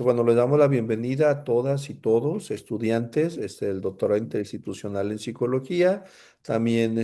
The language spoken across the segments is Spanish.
Bueno, le damos la bienvenida a todas y todos, estudiantes, el doctorado interinstitucional en psicología, también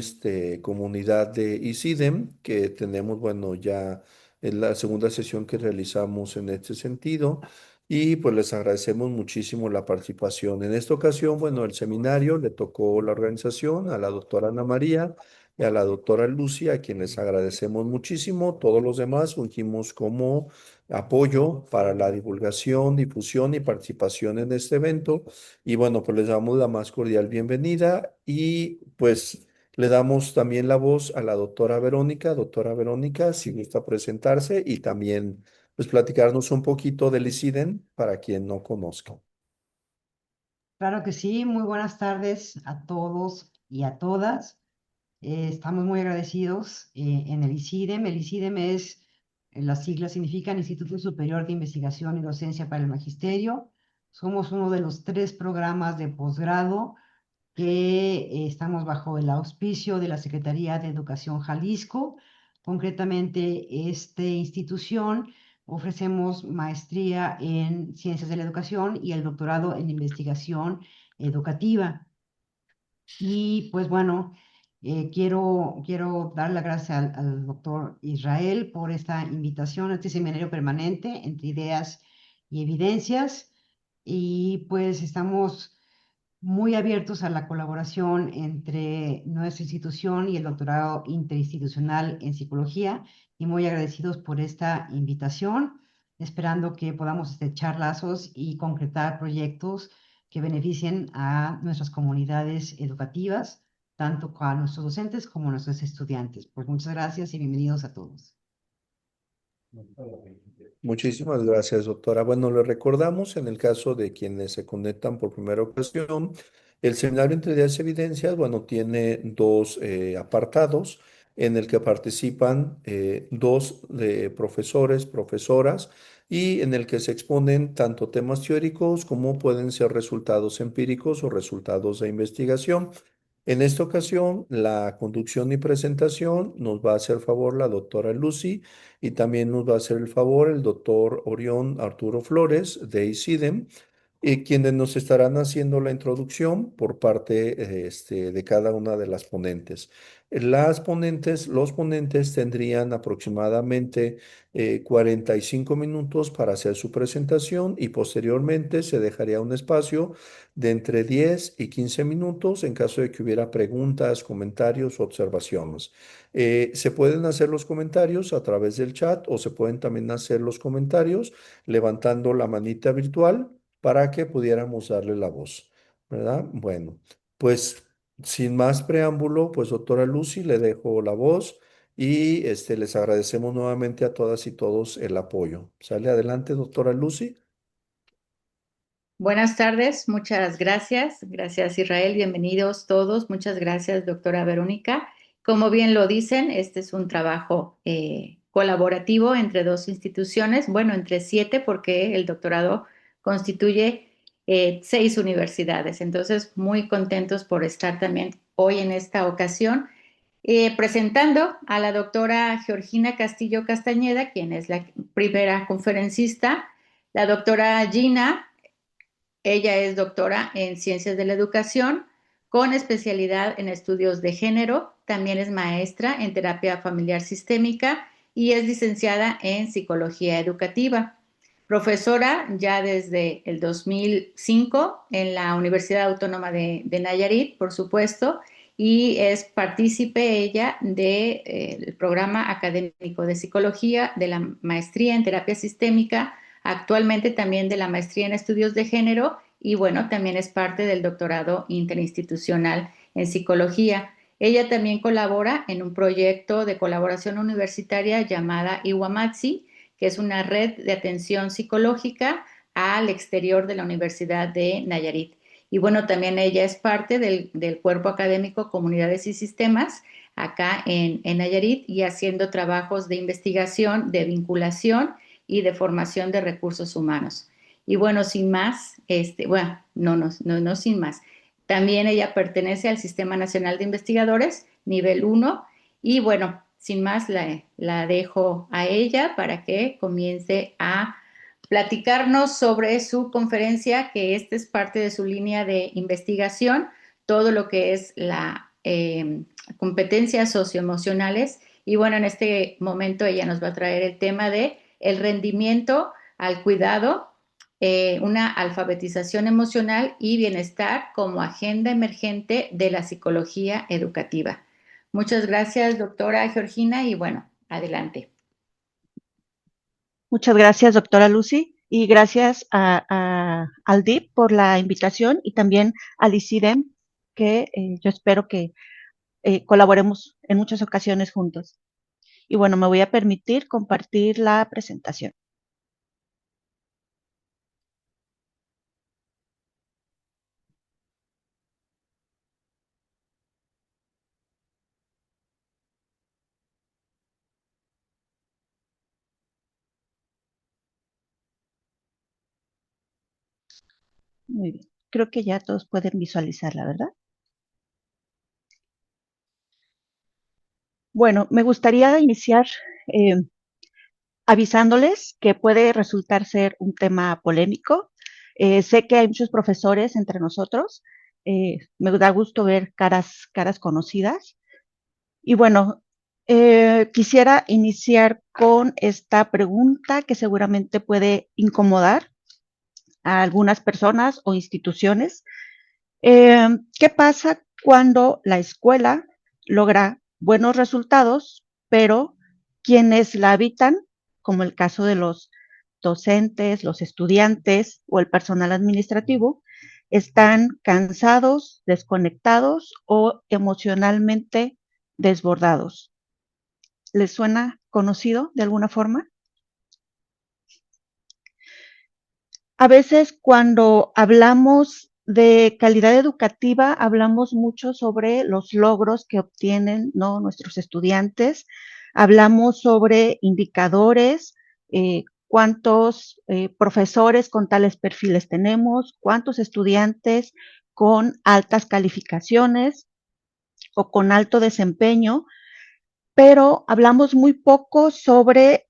comunidad de ICIDEM, que tenemos, bueno, ya en la segunda sesión que realizamos en este sentido, y pues les agradecemos muchísimo la participación. En esta ocasión, bueno, el seminario le tocó la organización a la doctora Ana María y a la doctora Lucia, a quienes agradecemos muchísimo. Todos los demás fungimos como apoyo para la divulgación, difusión y participación en este evento. Y bueno, pues les damos la más cordial bienvenida y pues le damos también la voz a la doctora Verónica. Doctora Verónica, si gusta presentarse y también pues platicarnos un poquito del ICIDEN para quien no conozca. Claro que sí, muy buenas tardes a todos y a todas. Estamos muy agradecidos en el ICIDEM. El ICIDEM las siglas significan Instituto Superior de Investigación y Docencia para el Magisterio. Somos uno de los tres programas de posgrado que estamos bajo el auspicio de la Secretaría de Educación Jalisco. Concretamente, esta institución ofrecemos maestría en Ciencias de la Educación y el doctorado en Investigación Educativa. Y pues bueno, quiero dar las gracias al doctor Israel por esta invitación a este seminario permanente entre ideas y evidencias. Y pues estamos muy abiertos a la colaboración entre nuestra institución y el doctorado interinstitucional en psicología y muy agradecidos por esta invitación, esperando que podamos estrechar lazos y concretar proyectos que beneficien a nuestras comunidades educativas, tanto a nuestros docentes como a nuestros estudiantes. Pues muchas gracias y bienvenidos a todos. Muchísimas gracias, doctora. Bueno, le recordamos en el caso de quienes se conectan por primera ocasión, el seminario entre ideas y evidencias, bueno, tiene dos apartados en el que participan dos profesores, profesoras, y en el que se exponen tanto temas teóricos como pueden ser resultados empíricos o resultados de investigación. En esta ocasión, la conducción y presentación nos va a hacer favor la doctora Lucy y también nos va a hacer el favor el doctor Orión Arturo Flores de ICIDEM, quienes nos estarán haciendo la introducción por parte de cada una de las ponentes. Los ponentes tendrían aproximadamente 45 minutos para hacer su presentación y posteriormente se dejaría un espacio de entre 10 y 15 minutos en caso de que hubiera preguntas, comentarios o observaciones. Se pueden hacer los comentarios a través del chat o se pueden también hacer los comentarios levantando la manita virtual para que pudiéramos darle la voz, ¿verdad? Bueno, pues sin más preámbulo, pues doctora Lucy, le dejo la voz y les agradecemos nuevamente a todas y todos el apoyo. ¿Sale adelante, doctora Lucy? Buenas tardes, muchas gracias. Gracias, Israel. Bienvenidos todos. Muchas gracias, doctora Verónica. Como bien lo dicen, este es un trabajo colaborativo entre dos instituciones, bueno, entre siete, porque el doctorado constituye 6 universidades. Entonces, muy contentos por estar también hoy en esta ocasión presentando a la doctora Georgina Castillo Castañeda, quien es la primera conferencista, la doctora Gina. Ella es doctora en Ciencias de la Educación con especialidad en estudios de género. También es maestra en terapia familiar sistémica y es licenciada en psicología educativa. Profesora ya desde el 2005 en la Universidad Autónoma de Nayarit, por supuesto, y es partícipe ella del programa académico de psicología, de la maestría en terapia sistémica, actualmente también de la maestría en estudios de género y bueno, también es parte del doctorado interinstitucional en psicología. Ella también colabora en un proyecto de colaboración universitaria llamada Iwamatsi, que es una red de atención psicológica al exterior de la Universidad de Nayarit. Y bueno, también ella es parte del cuerpo académico Comunidades y Sistemas acá en Nayarit y haciendo trabajos de investigación, de vinculación y de formación de recursos humanos. Y bueno, sin más, bueno, no sin más. También ella pertenece al Sistema Nacional de Investigadores, nivel 1, y bueno, sin más la dejo a ella para que comience a platicarnos sobre su conferencia, que esta es parte de su línea de investigación, todo lo que es la competencias socioemocionales. Y bueno, en este momento ella nos va a traer el tema de el rendimiento al cuidado, una alfabetización emocional y bienestar como agenda emergente de la psicología educativa. Muchas gracias, doctora Georgina, y bueno, adelante. Muchas gracias, doctora Lucy, y gracias al DIP por la invitación y también al ICIDEM, que yo espero que colaboremos en muchas ocasiones juntos. Y bueno, me voy a permitir compartir la presentación. Muy bien, creo que ya todos pueden visualizarla, ¿verdad? Bueno, me gustaría iniciar avisándoles que puede resultar ser un tema polémico. Sé que hay muchos profesores entre nosotros. Me da gusto ver caras conocidas. Y bueno, quisiera iniciar con esta pregunta que seguramente puede incomodar a algunas personas o instituciones. ¿Qué pasa cuando la escuela logra buenos resultados, pero quienes la habitan, como el caso de los docentes, los estudiantes o el personal administrativo, están cansados, desconectados o emocionalmente desbordados? ¿Les suena conocido de alguna forma? A veces cuando hablamos de calidad educativa, hablamos mucho sobre los logros que obtienen, ¿no?, nuestros estudiantes. Hablamos sobre indicadores, cuántos profesores con tales perfiles tenemos, cuántos estudiantes con altas calificaciones o con alto desempeño, pero hablamos muy poco sobre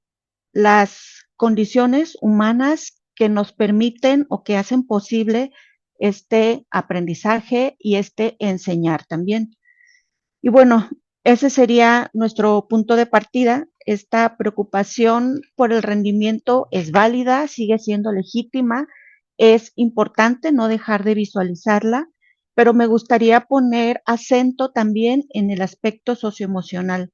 las condiciones humanas que nos permiten o que hacen posible este aprendizaje y este enseñar también. Y bueno, ese sería nuestro punto de partida. Esta preocupación por el rendimiento es válida, sigue siendo legítima, es importante no dejar de visualizarla, pero me gustaría poner acento también en el aspecto socioemocional,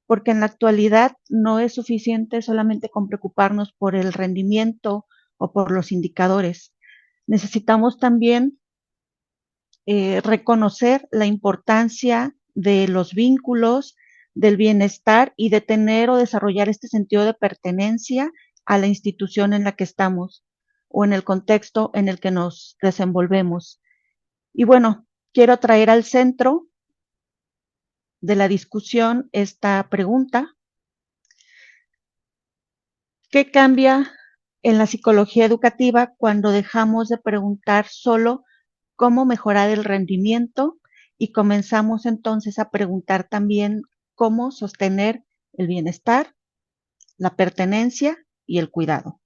porque en la actualidad no es suficiente solamente con preocuparnos por el rendimiento o por los indicadores. Necesitamos también reconocer la importancia de los vínculos, del bienestar y de tener o desarrollar este sentido de pertenencia a la institución en la que estamos o en el contexto en el que nos desenvolvemos. Y bueno, quiero traer al centro de la discusión esta pregunta: ¿qué cambia en la psicología educativa cuando dejamos de preguntar solo cómo mejorar el rendimiento y comenzamos entonces a preguntar también cómo sostener el bienestar, la pertenencia y el cuidado?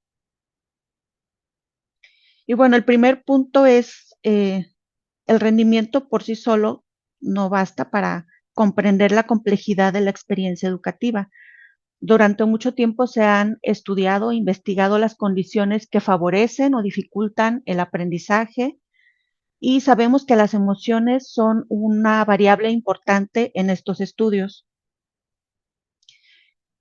Y bueno, el primer punto es el rendimiento por sí solo no basta para comprender la complejidad de la experiencia educativa. Durante mucho tiempo se han estudiado e investigado las condiciones que favorecen o dificultan el aprendizaje, y sabemos que las emociones son una variable importante en estos estudios.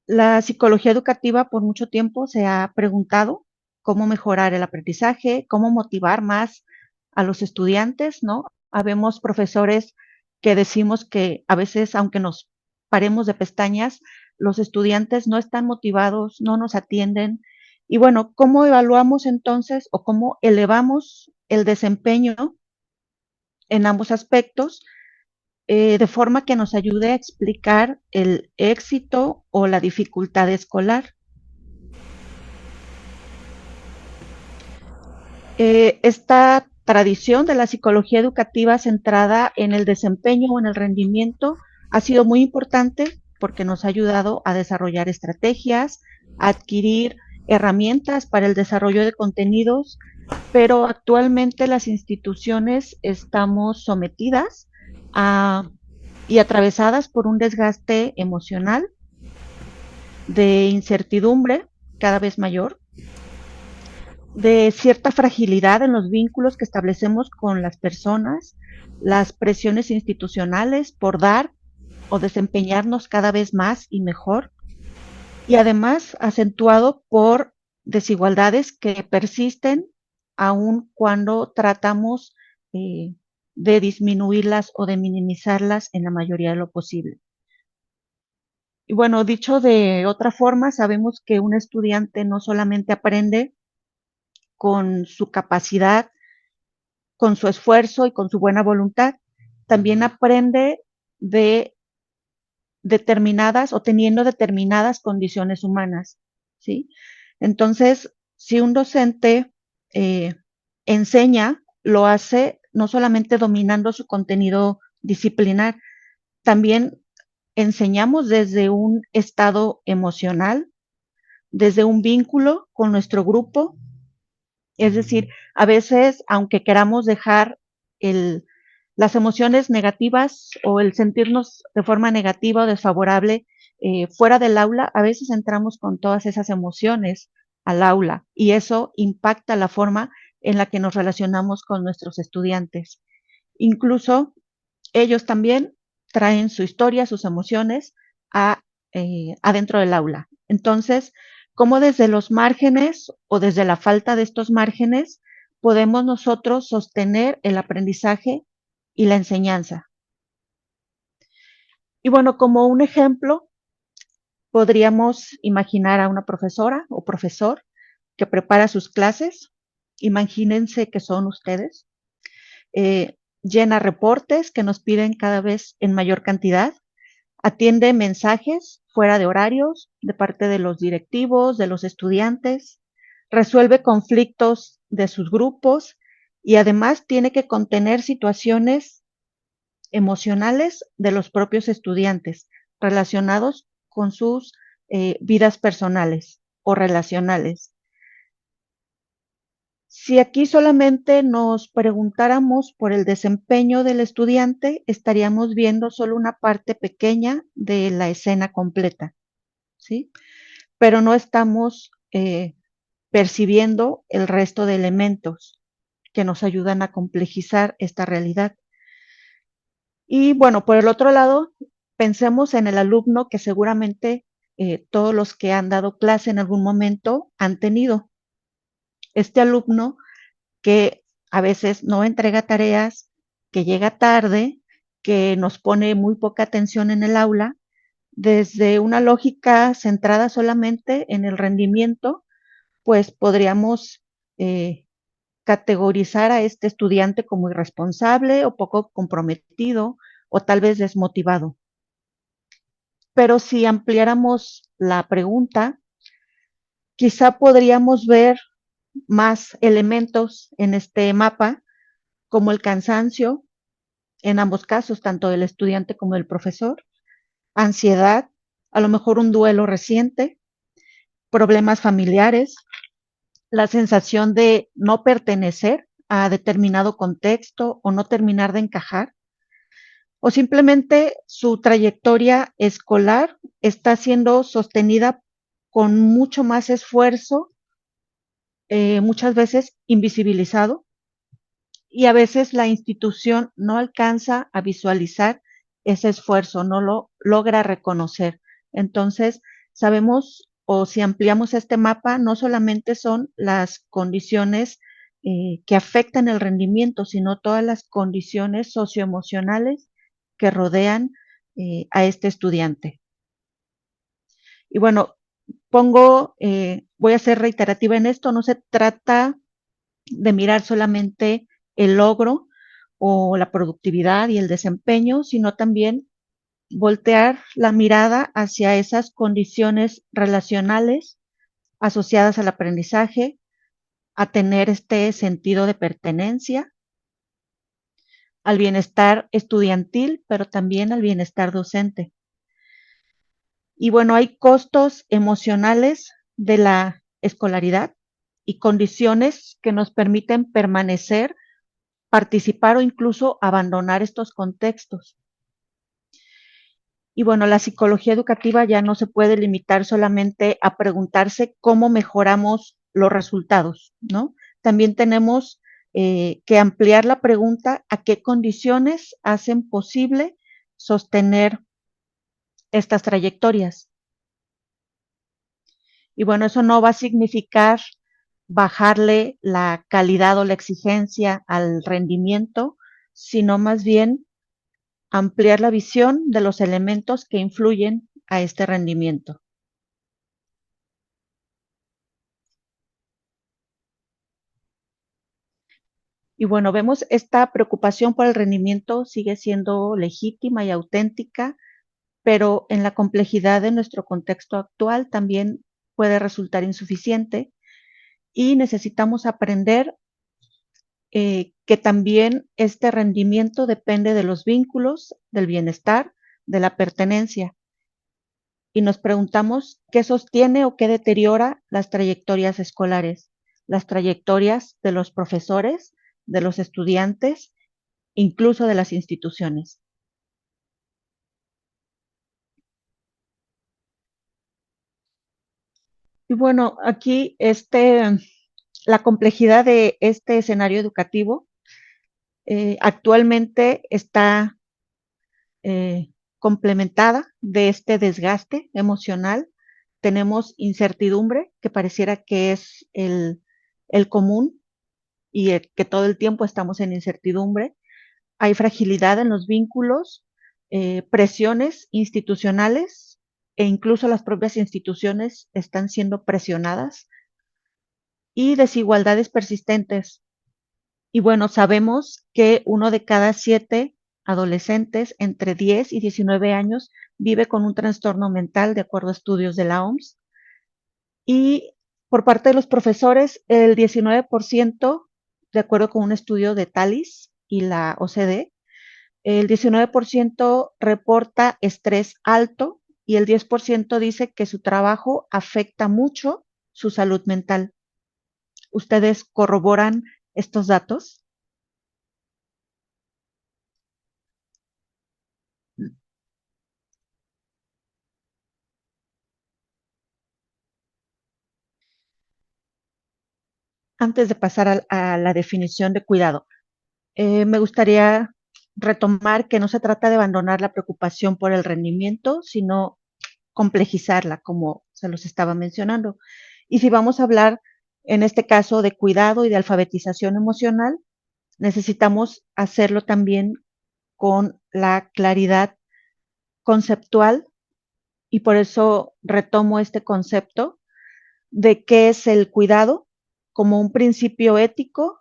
La psicología educativa por mucho tiempo se ha preguntado cómo mejorar el aprendizaje, cómo motivar más a los estudiantes, ¿no? Habemos profesores que decimos que a veces, aunque nos paremos de pestañas, los estudiantes no están motivados, no nos atienden. Y bueno, ¿cómo evaluamos entonces o cómo elevamos el desempeño en ambos aspectos, de forma que nos ayude a explicar el éxito o la dificultad escolar? Esta tradición de la psicología educativa centrada en el desempeño o en el rendimiento ha sido muy importante porque nos ha ayudado a desarrollar estrategias, a adquirir herramientas para el desarrollo de contenidos, pero actualmente las instituciones estamos sometidas y atravesadas por un desgaste emocional, de incertidumbre cada vez mayor, de cierta fragilidad en los vínculos que establecemos con las personas, las presiones institucionales por dar o desempeñarnos cada vez más y mejor, y además acentuado por desigualdades que persisten aun cuando tratamos de disminuirlas o de minimizarlas en la mayoría de lo posible. Y bueno, dicho de otra forma, sabemos que un estudiante no solamente aprende con su capacidad, con su esfuerzo y con su buena voluntad, también aprende de determinadas o teniendo determinadas condiciones humanas, ¿sí? Entonces, si un docente enseña, lo hace no solamente dominando su contenido disciplinar, también enseñamos desde un estado emocional, desde un vínculo con nuestro grupo. Es decir, a veces, aunque queramos dejar las emociones negativas o el sentirnos de forma negativa o desfavorable fuera del aula, a veces entramos con todas esas emociones al aula y eso impacta la forma en la que nos relacionamos con nuestros estudiantes. Incluso ellos también traen su historia, sus emociones adentro del aula. Entonces, ¿cómo desde los márgenes o desde la falta de estos márgenes podemos nosotros sostener el aprendizaje y la enseñanza? Y bueno, como un ejemplo, podríamos imaginar a una profesora o profesor que prepara sus clases. Imagínense que son ustedes. Llena reportes que nos piden cada vez en mayor cantidad. Atiende mensajes fuera de horarios de parte de los directivos, de los estudiantes, resuelve conflictos de sus grupos y además tiene que contener situaciones emocionales de los propios estudiantes relacionados con sus vidas personales o relacionales. Si aquí solamente nos preguntáramos por el desempeño del estudiante, estaríamos viendo solo una parte pequeña de la escena completa, ¿sí? Pero no estamos percibiendo el resto de elementos que nos ayudan a complejizar esta realidad. Y bueno, por el otro lado, pensemos en el alumno que seguramente todos los que han dado clase en algún momento han tenido. Este alumno que a veces no entrega tareas, que llega tarde, que nos pone muy poca atención en el aula, desde una lógica centrada solamente en el rendimiento, pues podríamos categorizar a este estudiante como irresponsable o poco comprometido o tal vez desmotivado. Pero si ampliáramos la pregunta, quizá podríamos ver más elementos en este mapa, como el cansancio, en ambos casos, tanto del estudiante como del profesor, ansiedad, a lo mejor un duelo reciente, problemas familiares, la sensación de no pertenecer a determinado contexto o no terminar de encajar, o simplemente su trayectoria escolar está siendo sostenida con mucho más esfuerzo, muchas veces invisibilizado, y a veces la institución no alcanza a visualizar ese esfuerzo, no lo logra reconocer. Entonces, sabemos o si ampliamos este mapa, no solamente son las condiciones que afectan el rendimiento, sino todas las condiciones socioemocionales que rodean a este estudiante. Y bueno, voy a ser reiterativa en esto, no se trata de mirar solamente el logro o la productividad y el desempeño, sino también voltear la mirada hacia esas condiciones relacionales asociadas al aprendizaje, a tener este sentido de pertenencia, al bienestar estudiantil, pero también al bienestar docente. Y bueno, hay costos emocionales de la escolaridad y condiciones que nos permiten permanecer, participar o incluso abandonar estos contextos. Y bueno, la psicología educativa ya no se puede limitar solamente a preguntarse cómo mejoramos los resultados, ¿no? También tenemos que ampliar la pregunta a qué condiciones hacen posible sostener estas trayectorias. Y bueno, eso no va a significar bajarle la calidad o la exigencia al rendimiento, sino más bien ampliar la visión de los elementos que influyen a este rendimiento. Y bueno, vemos esta preocupación por el rendimiento sigue siendo legítima y auténtica, pero en la complejidad de nuestro contexto actual también puede resultar insuficiente y necesitamos aprender que también este rendimiento depende de los vínculos, del bienestar, de la pertenencia. Y nos preguntamos qué sostiene o qué deteriora las trayectorias escolares, las trayectorias de los profesores, de los estudiantes, incluso de las instituciones. Y bueno, aquí la complejidad de este escenario educativo actualmente está complementada de este desgaste emocional. Tenemos incertidumbre, que pareciera que es el común y que todo el tiempo estamos en incertidumbre. Hay fragilidad en los vínculos, presiones institucionales e incluso las propias instituciones están siendo presionadas y desigualdades persistentes. Y bueno, sabemos que 1 de cada 7 adolescentes entre 10 y 19 años vive con un trastorno mental, de acuerdo a estudios de la OMS. Y por parte de los profesores, el 19%, de acuerdo con un estudio de Talis y la OCDE, el 19% reporta estrés alto y el 10% dice que su trabajo afecta mucho su salud mental. ¿Ustedes corroboran estos datos? Antes de pasar a la definición de cuidado, me gustaría retomar que no se trata de abandonar la preocupación por el rendimiento, sino complejizarla, como se los estaba mencionando. Y si vamos a hablar, en este caso, de cuidado y de alfabetización emocional, necesitamos hacerlo también con la claridad conceptual y por eso retomo este concepto de qué es el cuidado como un principio ético,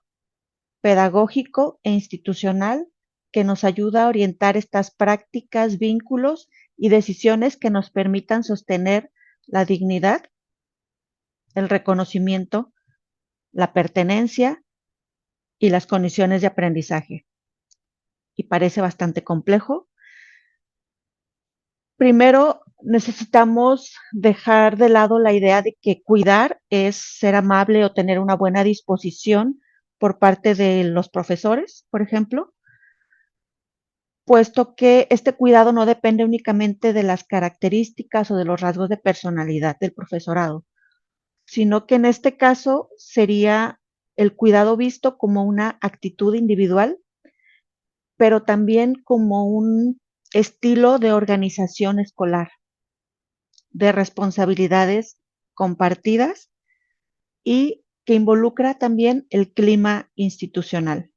pedagógico e institucional que nos ayuda a orientar estas prácticas, vínculos y decisiones que nos permitan sostener la dignidad, el reconocimiento, la pertenencia y las condiciones de aprendizaje. Y parece bastante complejo. Primero, necesitamos dejar de lado la idea de que cuidar es ser amable o tener una buena disposición por parte de los profesores, por ejemplo, puesto que este cuidado no depende únicamente de las características o de los rasgos de personalidad del profesorado, sino que en este caso sería el cuidado visto como una actitud individual, pero también como un estilo de organización escolar, de responsabilidades compartidas y que involucra también el clima institucional.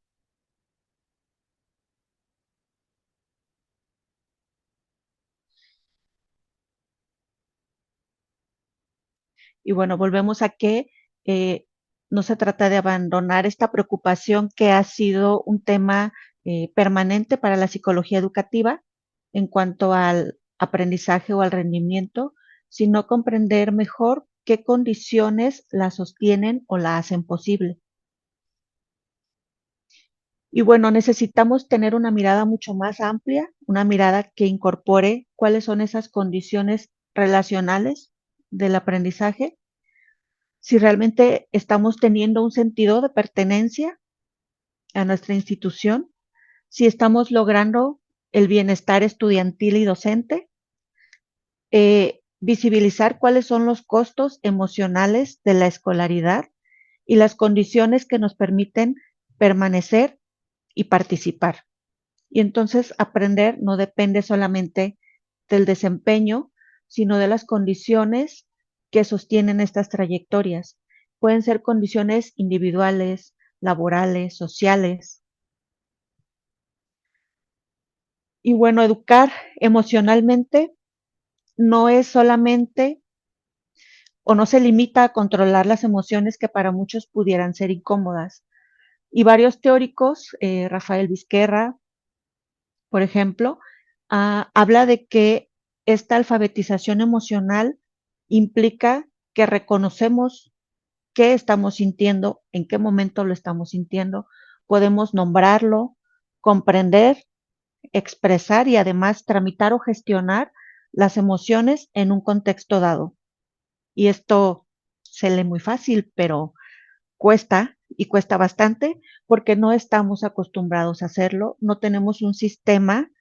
Y bueno, volvemos a que no se trata de abandonar esta preocupación que ha sido un tema permanente para la psicología educativa en cuanto al aprendizaje o al rendimiento, sino comprender mejor qué condiciones la sostienen o la hacen posible. Y bueno, necesitamos tener una mirada mucho más amplia, una mirada que incorpore cuáles son esas condiciones relacionales del aprendizaje si realmente estamos teniendo un sentido de pertenencia a nuestra institución, si estamos logrando el bienestar estudiantil y docente, visibilizar cuáles son los costos emocionales de la escolaridad y las condiciones que nos permiten permanecer y participar. Y entonces aprender no depende solamente del desempeño, sino de las condiciones que sostienen estas trayectorias. Pueden ser condiciones individuales, laborales, sociales. Y bueno, educar emocionalmente no es solamente o no se limita a controlar las emociones que para muchos pudieran ser incómodas. Y varios teóricos, Rafael Vizquerra, por ejemplo, habla de que esta alfabetización emocional implica que reconocemos qué estamos sintiendo, en qué momento lo estamos sintiendo, podemos nombrarlo, comprender, expresar y además tramitar o gestionar las emociones en un contexto dado. Y esto se lee muy fácil, pero cuesta y cuesta bastante porque no estamos acostumbrados a hacerlo, no tenemos un sistema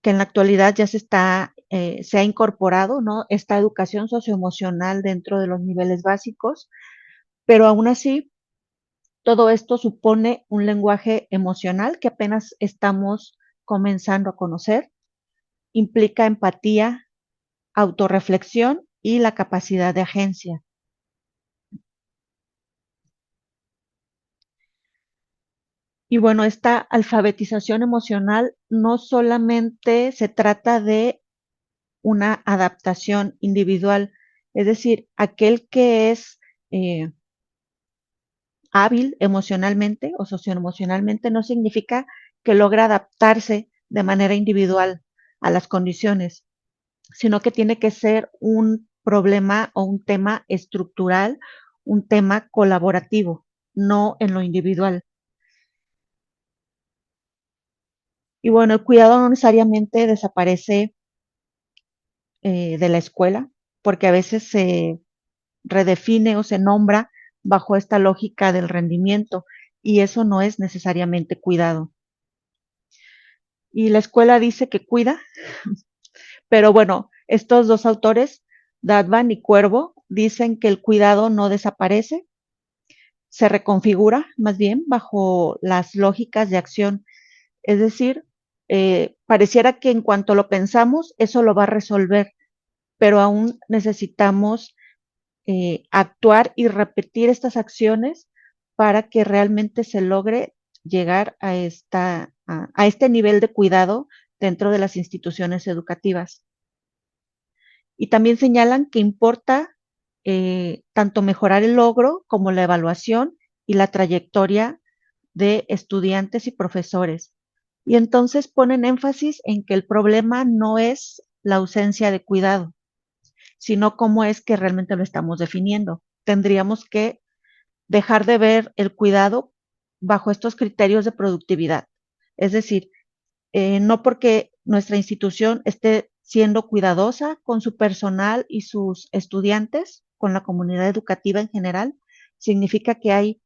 que en la actualidad ya se ha incorporado, ¿no? Esta educación socioemocional dentro de los niveles básicos, pero aún así, todo esto supone un lenguaje emocional que apenas estamos comenzando a conocer, implica empatía, autorreflexión y la capacidad de agencia. Y bueno, esta alfabetización emocional no solamente se trata de una adaptación individual, es decir, aquel que es hábil emocionalmente o socioemocionalmente no significa que logra adaptarse de manera individual a las condiciones, sino que tiene que ser un problema o un tema estructural, un tema colaborativo, no en lo individual. Y bueno, el cuidado no necesariamente desaparece de la escuela, porque a veces se redefine o se nombra bajo esta lógica del rendimiento y eso no es necesariamente cuidado. Y la escuela dice que cuida, pero bueno, estos dos autores, Dadban y Cuervo, dicen que el cuidado no desaparece, se reconfigura más bien bajo las lógicas de acción. Es decir, pareciera que en cuanto lo pensamos, eso lo va a resolver, pero aún necesitamos actuar y repetir estas acciones para que realmente se logre llegar a este nivel de cuidado dentro de las instituciones educativas. Y también señalan que importa tanto mejorar el logro como la evaluación y la trayectoria de estudiantes y profesores. Y entonces ponen énfasis en que el problema no es la ausencia de cuidado, sino cómo es que realmente lo estamos definiendo. Tendríamos que dejar de ver el cuidado bajo estos criterios de productividad. Es decir, no porque nuestra institución esté siendo cuidadosa con su personal y sus estudiantes, con la comunidad educativa en general, significa que hay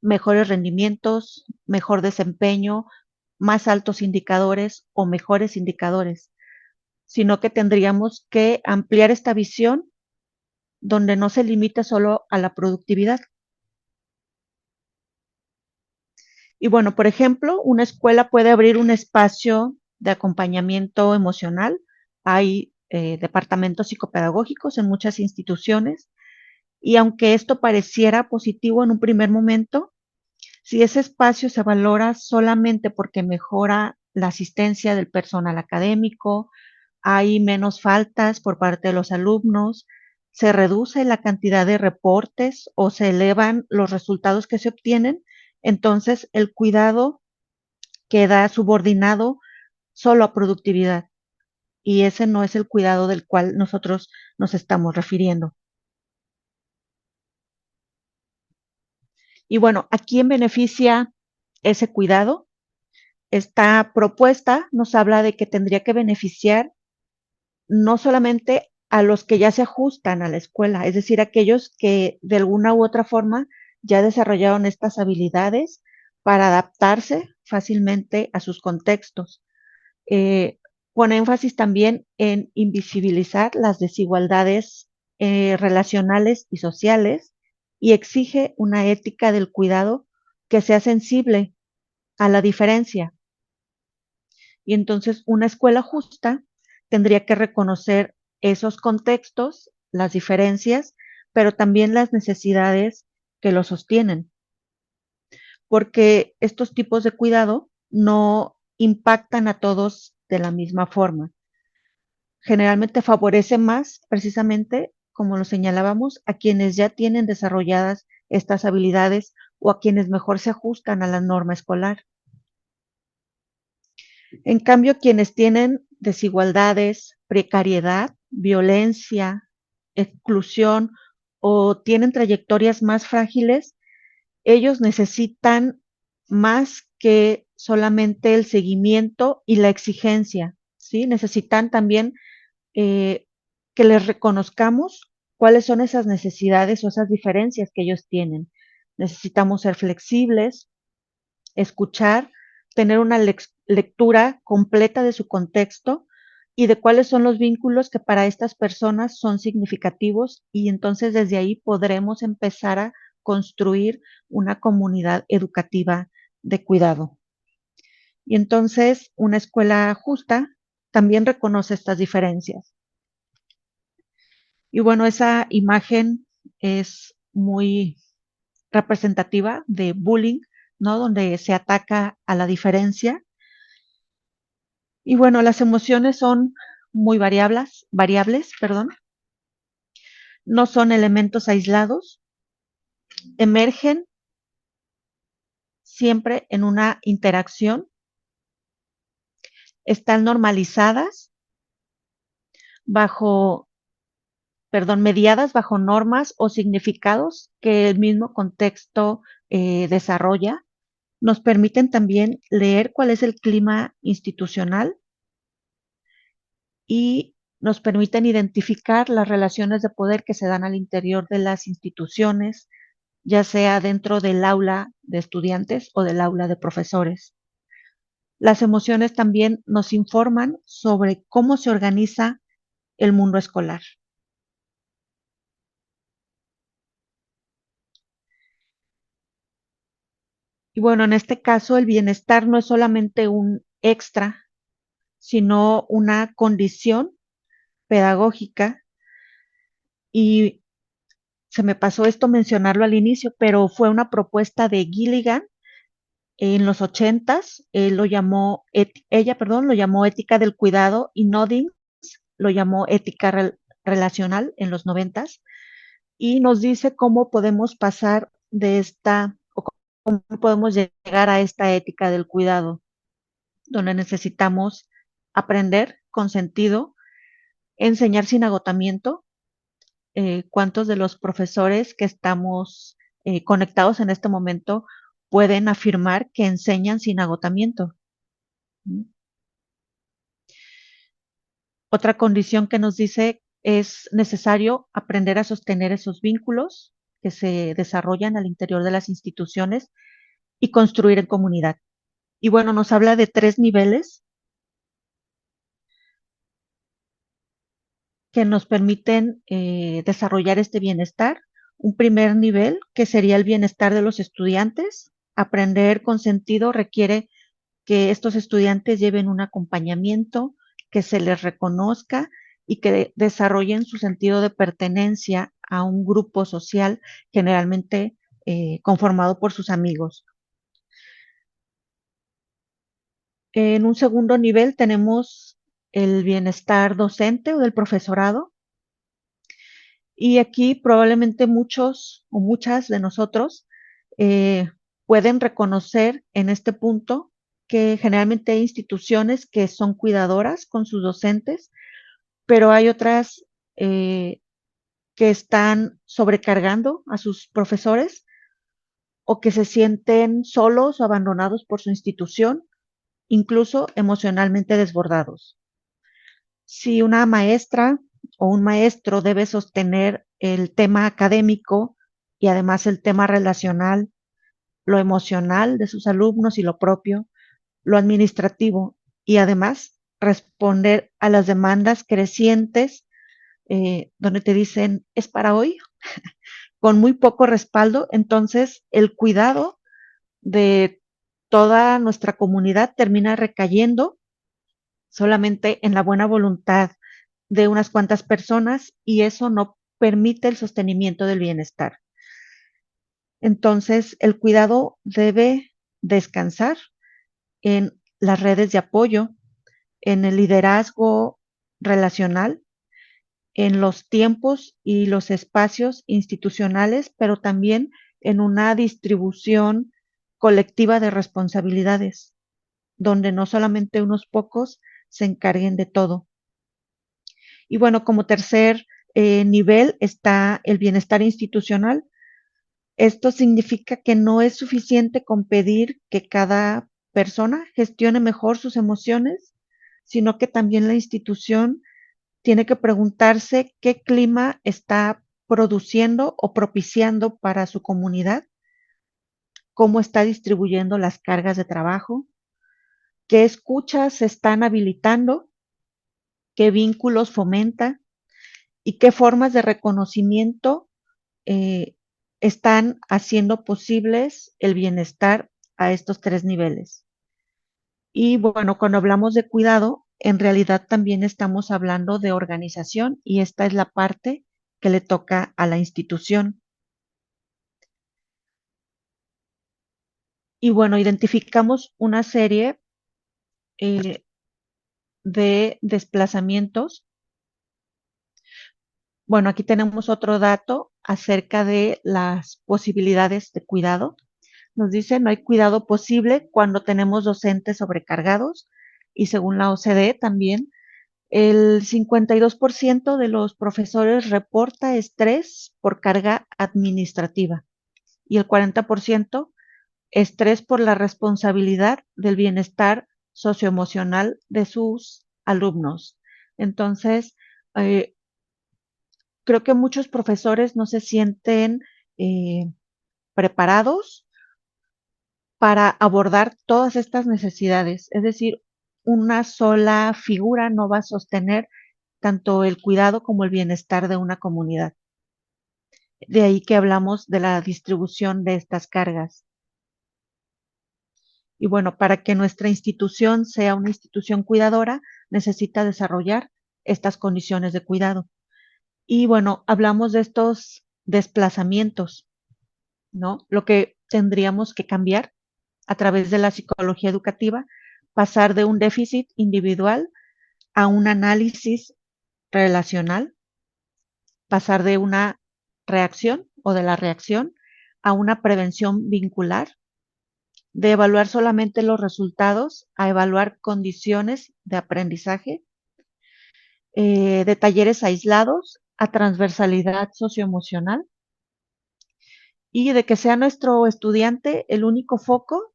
mejores rendimientos, mejor desempeño, más altos indicadores o mejores indicadores, sino que tendríamos que ampliar esta visión donde no se limita solo a la productividad. Y bueno, por ejemplo, una escuela puede abrir un espacio de acompañamiento emocional. Hay departamentos psicopedagógicos en muchas instituciones y aunque esto pareciera positivo en un primer momento, si ese espacio se valora solamente porque mejora la asistencia del personal académico, hay menos faltas por parte de los alumnos, se reduce la cantidad de reportes o se elevan los resultados que se obtienen, entonces el cuidado queda subordinado solo a productividad y ese no es el cuidado del cual nosotros nos estamos refiriendo. Y bueno, ¿a quién beneficia ese cuidado? Esta propuesta nos habla de que tendría que beneficiar no solamente a los que ya se ajustan a la escuela, es decir, aquellos que de alguna u otra forma ya desarrollaron estas habilidades para adaptarse fácilmente a sus contextos. Pone énfasis también en invisibilizar las desigualdades relacionales y sociales y exige una ética del cuidado que sea sensible a la diferencia. Y entonces una escuela justa tendría que reconocer esos contextos, las diferencias, pero también las necesidades que lo sostienen, porque estos tipos de cuidado no impactan a todos de la misma forma. Generalmente favorece más, precisamente, como lo señalábamos, a quienes ya tienen desarrolladas estas habilidades o a quienes mejor se ajustan a la norma escolar. En cambio, quienes tienen desigualdades, precariedad, violencia, exclusión o tienen trayectorias más frágiles, ellos necesitan más que solamente el seguimiento y la exigencia, ¿sí? Necesitan también que les reconozcamos cuáles son esas necesidades o esas diferencias que ellos tienen. Necesitamos ser flexibles, escuchar, tener una lectura completa de su contexto y de cuáles son los vínculos que para estas personas son significativos y entonces desde ahí podremos empezar a construir una comunidad educativa de cuidado. Y entonces una escuela justa también reconoce estas diferencias. Y bueno, esa imagen es muy representativa de bullying, ¿no? Donde se ataca a la diferencia. Y bueno, las emociones son muy variables, perdón. No son elementos aislados, emergen siempre en una interacción, están normalizadas mediadas bajo normas o significados que el mismo contexto desarrolla. Nos permiten también leer cuál es el clima institucional y nos permiten identificar las relaciones de poder que se dan al interior de las instituciones, ya sea dentro del aula de estudiantes o del aula de profesores. Las emociones también nos informan sobre cómo se organiza el mundo escolar. Y bueno, en este caso el bienestar no es solamente un extra, sino una condición pedagógica. Y se me pasó esto mencionarlo al inicio, pero fue una propuesta de Gilligan en los 80s. Ella lo llamó ética del cuidado y Noddings lo llamó ética relacional en los 90s. Y nos dice cómo podemos pasar o cómo podemos llegar a esta ética del cuidado, donde necesitamos aprender con sentido, enseñar sin agotamiento. ¿Cuántos de los profesores que estamos conectados en este momento pueden afirmar que enseñan sin agotamiento? Otra condición que nos dice es necesario aprender a sostener esos vínculos que se desarrollan al interior de las instituciones y construir en comunidad. Y bueno, nos habla de 3 niveles que nos permiten desarrollar este bienestar. Un primer nivel, que sería el bienestar de los estudiantes. Aprender con sentido requiere que estos estudiantes lleven un acompañamiento, que se les reconozca y que desarrollen su sentido de pertenencia a un grupo social generalmente conformado por sus amigos. En un segundo nivel tenemos el bienestar docente o del profesorado. Y aquí probablemente muchos o muchas de nosotros pueden reconocer en este punto que generalmente hay instituciones que son cuidadoras con sus docentes, pero hay otras que están sobrecargando a sus profesores o que se sienten solos o abandonados por su institución, incluso emocionalmente desbordados. Si una maestra o un maestro debe sostener el tema académico y además el tema relacional, lo emocional de sus alumnos y lo propio, lo administrativo y además responder a las demandas crecientes donde te dicen es para hoy, con muy poco respaldo. Entonces el cuidado de toda nuestra comunidad termina recayendo solamente en la buena voluntad de unas cuantas personas y eso no permite el sostenimiento del bienestar. Entonces, el cuidado debe descansar en las redes de apoyo, en el liderazgo relacional, en los tiempos y los espacios institucionales, pero también en una distribución colectiva de responsabilidades, donde no solamente unos pocos se encarguen de todo. Y bueno, como tercer nivel está el bienestar institucional. Esto significa que no es suficiente con pedir que cada persona gestione mejor sus emociones, sino que también la institución tiene que preguntarse qué clima está produciendo o propiciando para su comunidad, cómo está distribuyendo las cargas de trabajo, qué escuchas se están habilitando, qué vínculos fomenta y qué formas de reconocimiento eh, están haciendo posibles el bienestar a estos tres niveles. Y bueno, cuando hablamos de cuidado, en realidad también estamos hablando de organización y esta es la parte que le toca a la institución. Y bueno, identificamos una serie eh, de desplazamientos. Bueno, aquí tenemos otro dato acerca de las posibilidades de cuidado. Nos dice, no hay cuidado posible cuando tenemos docentes sobrecargados y según la OCDE también, el 52% de los profesores reporta estrés por carga administrativa y el 40% estrés por la responsabilidad del bienestar socioemocional de sus alumnos. Entonces, eh, creo que muchos profesores no se sienten eh, preparados para abordar todas estas necesidades. Es decir, una sola figura no va a sostener tanto el cuidado como el bienestar de una comunidad. De ahí que hablamos de la distribución de estas cargas. Y bueno, para que nuestra institución sea una institución cuidadora, necesita desarrollar estas condiciones de cuidado. Y bueno, hablamos de estos desplazamientos, ¿no? Lo que tendríamos que cambiar a través de la psicología educativa, pasar de un déficit individual a un análisis relacional, pasar de una reacción o de la reacción a una prevención vincular, de evaluar solamente los resultados a evaluar condiciones de aprendizaje, de talleres aislados a transversalidad socioemocional y de que sea nuestro estudiante el único foco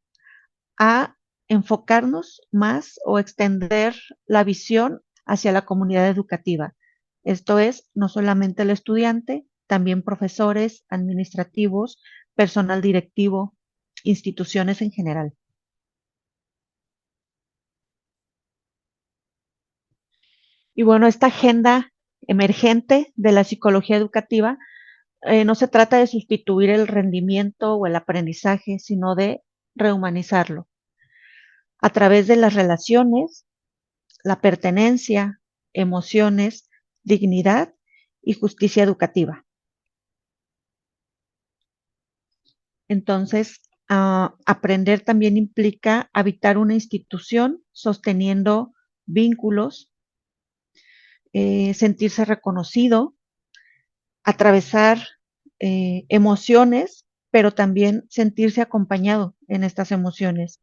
a enfocarnos más o extender la visión hacia la comunidad educativa. Esto es, no solamente el estudiante, también profesores, administrativos, personal directivo, instituciones en general. Y bueno, esta agenda emergente de la psicología educativa no se trata de sustituir el rendimiento o el aprendizaje, sino de rehumanizarlo a través de las relaciones, la pertenencia, emociones, dignidad y justicia educativa. Entonces, aprender también implica habitar una institución sosteniendo vínculos, sentirse reconocido, atravesar emociones, pero también sentirse acompañado en estas emociones,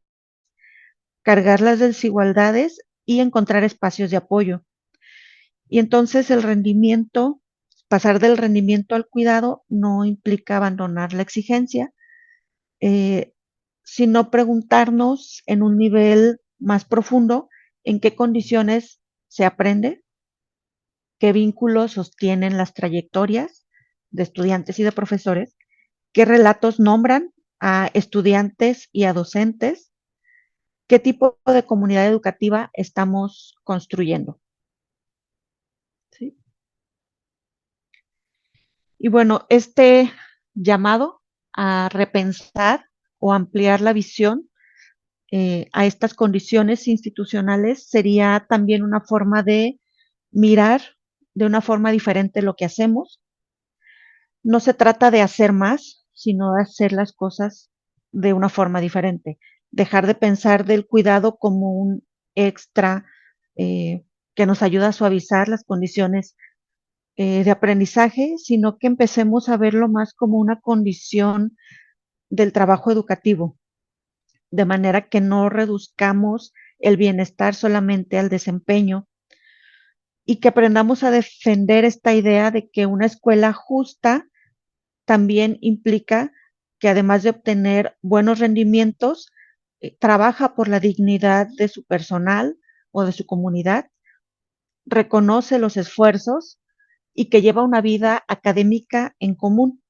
cargar las desigualdades y encontrar espacios de apoyo. Y entonces el rendimiento, pasar del rendimiento al cuidado no implica abandonar la exigencia, eh, sino preguntarnos en un nivel más profundo en qué condiciones se aprende, qué vínculos sostienen las trayectorias de estudiantes y de profesores, qué relatos nombran a estudiantes y a docentes, qué tipo de comunidad educativa estamos construyendo. ¿Sí? Y bueno, este llamado a repensar o ampliar la visión a estas condiciones institucionales sería también una forma de mirar de una forma diferente lo que hacemos. No se trata de hacer más, sino de hacer las cosas de una forma diferente. Dejar de pensar del cuidado como un extra que nos ayuda a suavizar las condiciones de aprendizaje, sino que empecemos a verlo más como una condición del trabajo educativo, de manera que no reduzcamos el bienestar solamente al desempeño y que aprendamos a defender esta idea de que una escuela justa también implica que además de obtener buenos rendimientos, trabaja por la dignidad de su personal o de su comunidad, reconoce los esfuerzos y que lleva una vida académica en común.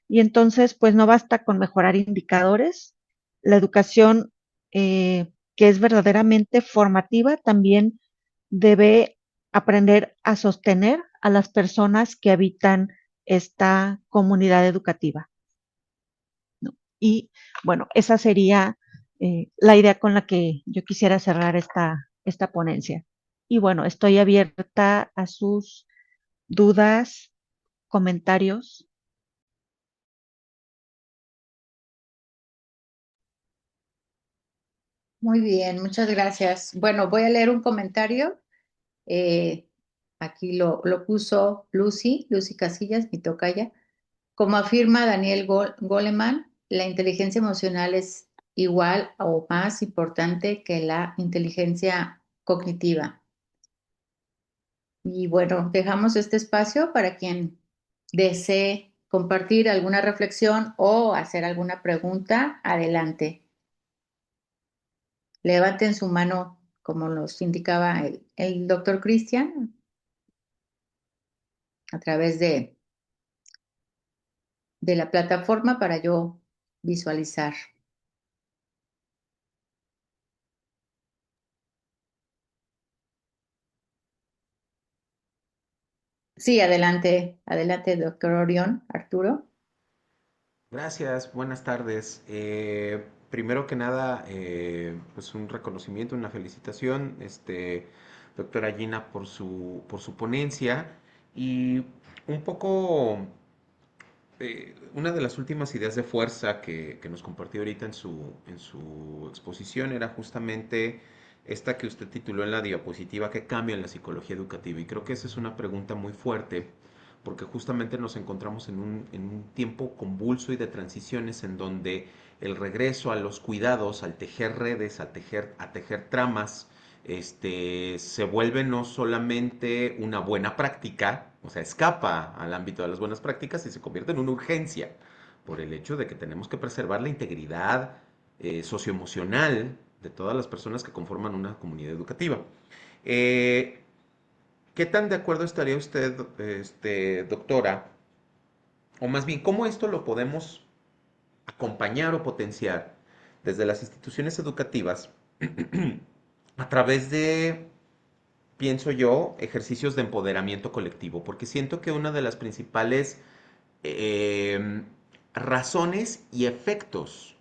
Y entonces, pues no basta con mejorar indicadores. La educación que es verdaderamente formativa también debe aprender a sostener a las personas que habitan esta comunidad educativa, ¿no? Y bueno, esa sería la idea con la que yo quisiera cerrar esta ponencia. Y bueno, estoy abierta a sus dudas, comentarios. Muy bien, muchas gracias. Bueno, voy a leer un comentario. Eh, Aquí lo puso Lucy Casillas, mi tocaya. Como afirma Daniel Goleman, la inteligencia emocional es igual o más importante que la inteligencia cognitiva. Y bueno, dejamos este espacio para quien desee compartir alguna reflexión o hacer alguna pregunta. Adelante. Levanten su mano como nos indicaba el doctor Cristian a través de la plataforma para yo visualizar. Sí, adelante, doctor Orión, Arturo. Gracias, buenas tardes. Primero que nada, pues un reconocimiento, una felicitación, doctora Gina, por su ponencia. Y un poco, una de las últimas ideas de fuerza que nos compartió ahorita en su exposición era justamente esta que usted tituló en la diapositiva, ¿qué cambia en la psicología educativa? Y creo que esa es una pregunta muy fuerte porque justamente nos encontramos en un tiempo convulso y de transiciones en donde el regreso a los cuidados, al tejer redes, a tejer tramas, se vuelve no solamente una buena práctica, o sea, escapa al ámbito de las buenas prácticas y se convierte en una urgencia por el hecho de que tenemos que preservar la integridad socioemocional de todas las personas que conforman una comunidad educativa. Eh, ¿Qué tan de acuerdo estaría usted, doctora? O más bien, ¿cómo esto lo podemos acompañar o potenciar desde las instituciones educativas a través de, pienso yo, ejercicios de empoderamiento colectivo? Porque siento que una de las principales eh, razones y efectos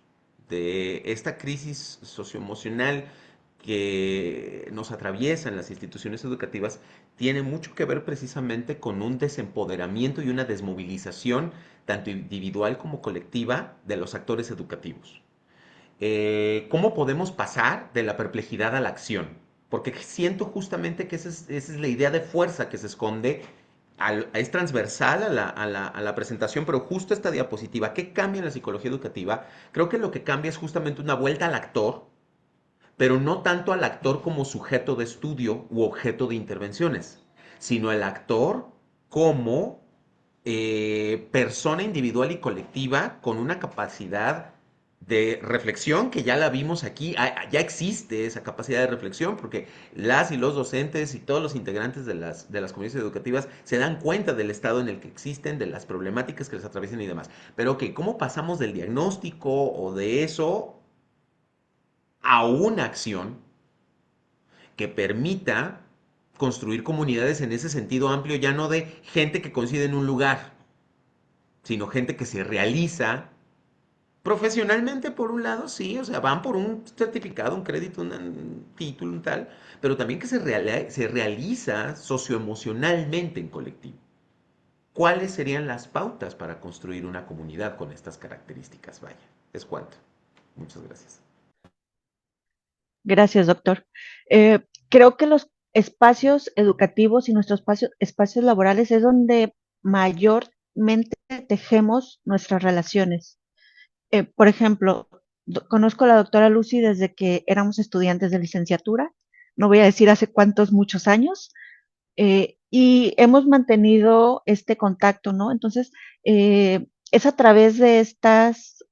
de esta crisis socioemocional que nos atraviesa en las instituciones educativas tiene mucho que ver precisamente con un desempoderamiento y una desmovilización tanto individual como colectiva de los actores educativos. ¿Cómo podemos pasar de la perplejidad a la acción? Porque siento justamente que esa es la idea de fuerza que se esconde, es transversal a la presentación, pero justo esta diapositiva, ¿qué cambia en la psicología educativa? Creo que lo que cambia es justamente una vuelta al actor, pero no tanto al actor como sujeto de estudio u objeto de intervenciones, sino el actor como persona individual y colectiva con una capacidad de reflexión, que ya la vimos aquí, ya existe esa capacidad de reflexión, porque las y los docentes y todos los integrantes de las comunidades educativas se dan cuenta del estado en el que existen, de las problemáticas que les atraviesan y demás. Pero, ok, ¿cómo pasamos del diagnóstico o de eso a una acción que permita construir comunidades en ese sentido amplio, ya no de gente que coincide en un lugar, sino gente que se realiza profesionalmente por un lado, sí, o sea, van por un certificado, un crédito, un título, un tal, pero también que se realiza socioemocionalmente en colectivo. ¿Cuáles serían las pautas para construir una comunidad con estas características? Vaya, es cuanto. Muchas gracias. Gracias, doctor. Creo que los espacios educativos y nuestros espacios laborales es donde mayormente tejemos nuestras relaciones. Por ejemplo, conozco a la doctora Lucy desde que éramos estudiantes de licenciatura, no voy a decir hace cuántos, muchos años, y hemos mantenido este contacto, ¿no? Entonces, es a través de estas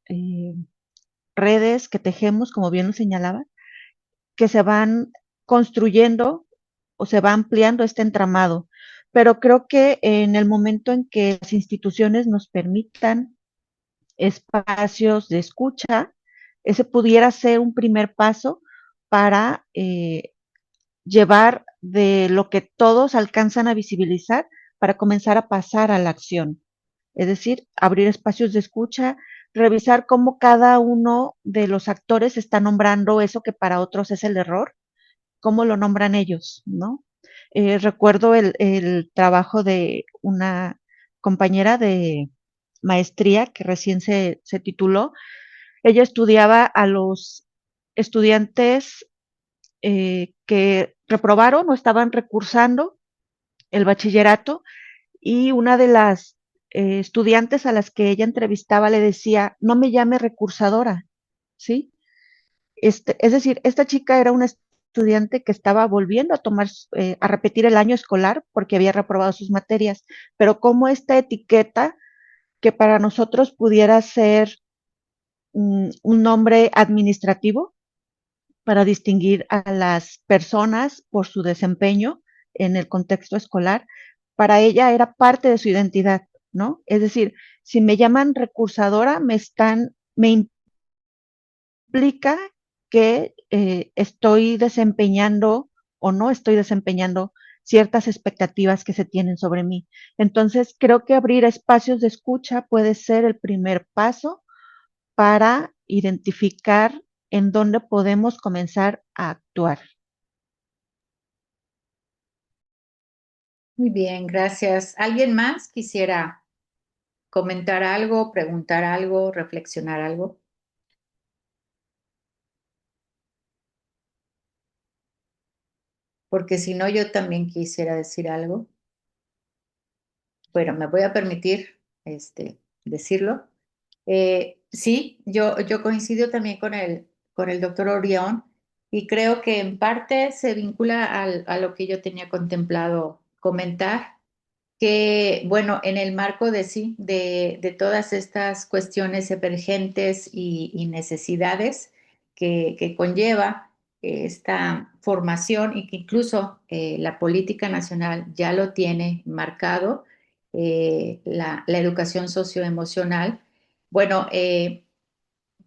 redes que tejemos, como bien lo señalaba, que se van construyendo o se va ampliando este entramado. Pero creo que en el momento en que las instituciones nos permitan espacios de escucha, ese pudiera ser un primer paso para llevar de lo que todos alcanzan a visibilizar para comenzar a pasar a la acción. Es decir, abrir espacios de escucha, revisar cómo cada uno de los actores está nombrando eso que para otros es el error, cómo lo nombran ellos, ¿no? Recuerdo el trabajo de una compañera de maestría que recién se tituló. Ella estudiaba a los estudiantes que reprobaron o estaban recursando el bachillerato y una de las estudiantes a las que ella entrevistaba le decía, no me llame recursadora, ¿sí? Es decir, esta chica era una estudiante que estaba volviendo a tomar, a repetir el año escolar porque había reprobado sus materias, pero como esta etiqueta que para nosotros pudiera ser un nombre administrativo para distinguir a las personas por su desempeño en el contexto escolar, para ella era parte de su identidad, ¿no? Es decir, si me llaman recursadora, me implica que estoy desempeñando o no estoy desempeñando ciertas expectativas que se tienen sobre mí. Entonces, creo que abrir espacios de escucha puede ser el primer paso para identificar en dónde podemos comenzar a actuar. Muy bien, gracias. ¿Alguien más quisiera comentar algo, preguntar algo, reflexionar algo? Porque si no, yo también quisiera decir algo. Bueno, me voy a permitir decirlo. Sí, yo coincido también con el doctor Orión y creo que en parte se vincula a lo que yo tenía contemplado comentar, que bueno, en el marco de sí, de todas estas cuestiones emergentes y necesidades que conlleva esta formación y que incluso la política nacional ya lo tiene marcado, la educación socioemocional. Bueno,